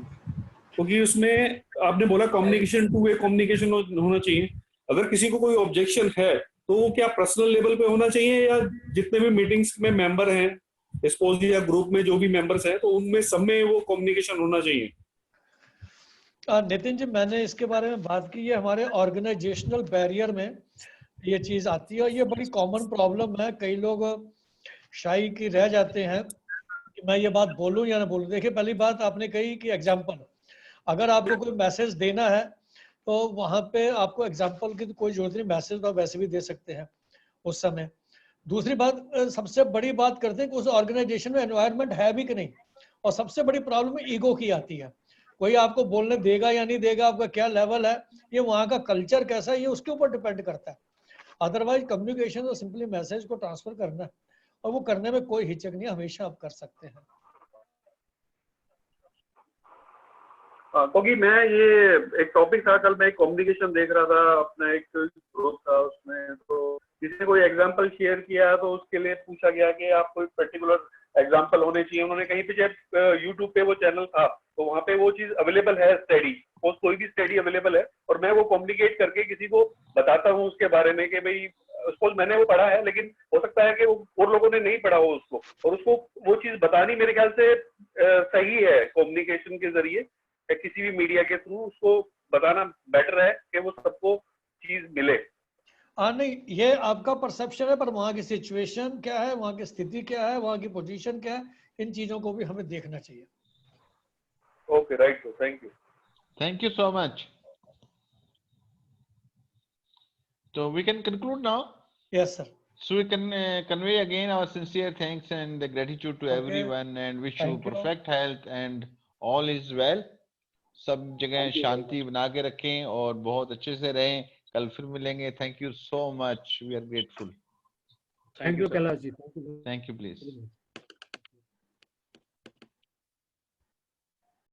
क्योंकि उसमें आपने बोला कम्युनिकेशन, टू वे कम्युनिकेशन होना चाहिए। अगर किसी को कोई ऑब्जेक्शन है तो वो क्या पर्सनल लेवल पे होना चाहिए या जितने भी मीटिंग्स में मेंबर हैं सपोज या ग्रुप में जो भी मेंबर्स हैं तो उनमें सब में वो कम्युनिकेशन होना चाहिए? नितिन जी मैंने इसके बारे में बात की है। हमारे ऑर्गेनाइजेशनल बैरियर में ये चीज आती है और ये बड़ी कॉमन प्रॉब्लम है। कई लोग शाई की रह जाते हैं कि मैं ये बात बोलूं या ना बोलूं। देखिए पहली बात आपने कही कि एग्जाम्पल, अगर आपको कोई मैसेज देना है तो वहां पे आपको एग्जाम्पल की तो कोई जरूरत नहीं, मैसेज तो वैसे भी दे सकते हैं उस समय। दूसरी बात, सबसे बड़ी बात करते हैं कि उस ऑर्गेनाइजेशन में एनवायरनमेंट है भी कि नहीं। और सबसे बड़ी प्रॉब्लम ईगो की आती है। कोई आपको बोलने देगा या नहीं देगा, आपका क्या लेवल है, ये वहाँ का कल्चर कैसा है, ये उसके ऊपर डिपेंड करता है। अदरवाइज कम्युनिकेशन तो सिंपली मैसेज को ट्रांसफर करना है और वो करने में कोई हिचक नहीं, हमेशा आप कर सकते हैं। क्योंकि मैं ये एक टॉपिक था, कल मैं एक कम्युनिकेशन देख रहा था अपना एक ग्रुप था उसमें, तो किसी ने कोई एग्जांपल शेयर किया तो उसके लिए पूछा गया कि आप कोई पर्टिकुलर एग्जांपल होने चाहिए। उन्होंने कहीं पे जब यूट्यूब पे वो चैनल था तो वहाँ पे वो चीज अवेलेबल है, स्टडी, कोई भी स्टडी अवेलेबल है और मैं वो कम्युनिकेट करके किसी को बताता हूँ उसके बारे में कि भाई सपोज मैंने वो पढ़ा है लेकिन हो सकता है कि वो और लोगों ने नहीं पढ़ा हो उसको, और उसको वो चीज बतानी मेरे ख्याल से सही है। कम्युनिकेशन के जरिए किसी भी मीडिया के थ्रू उसको बताना बेटर है कि वो सबको चीज मिले। नहीं, ये आपका परसेप्शन है, पर वहाँ की सिचुएशन क्या है, वहाँ की स्थिति क्या है, वहाँ की पोजीशन क्या है, इन चीजों को भी हमें देखना चाहिए। Okay, right, thank you so much. So we can conclude now. Yes, sir. So we can convey again our sincere thanks and gratitude to everyone and wish you perfect health and all is well. सब जगह शांति बना के रखें और बहुत अच्छे से रहें। कल फिर मिलेंगे। Thank you so much, we are grateful. Thank you Kailash ji. Thank you please.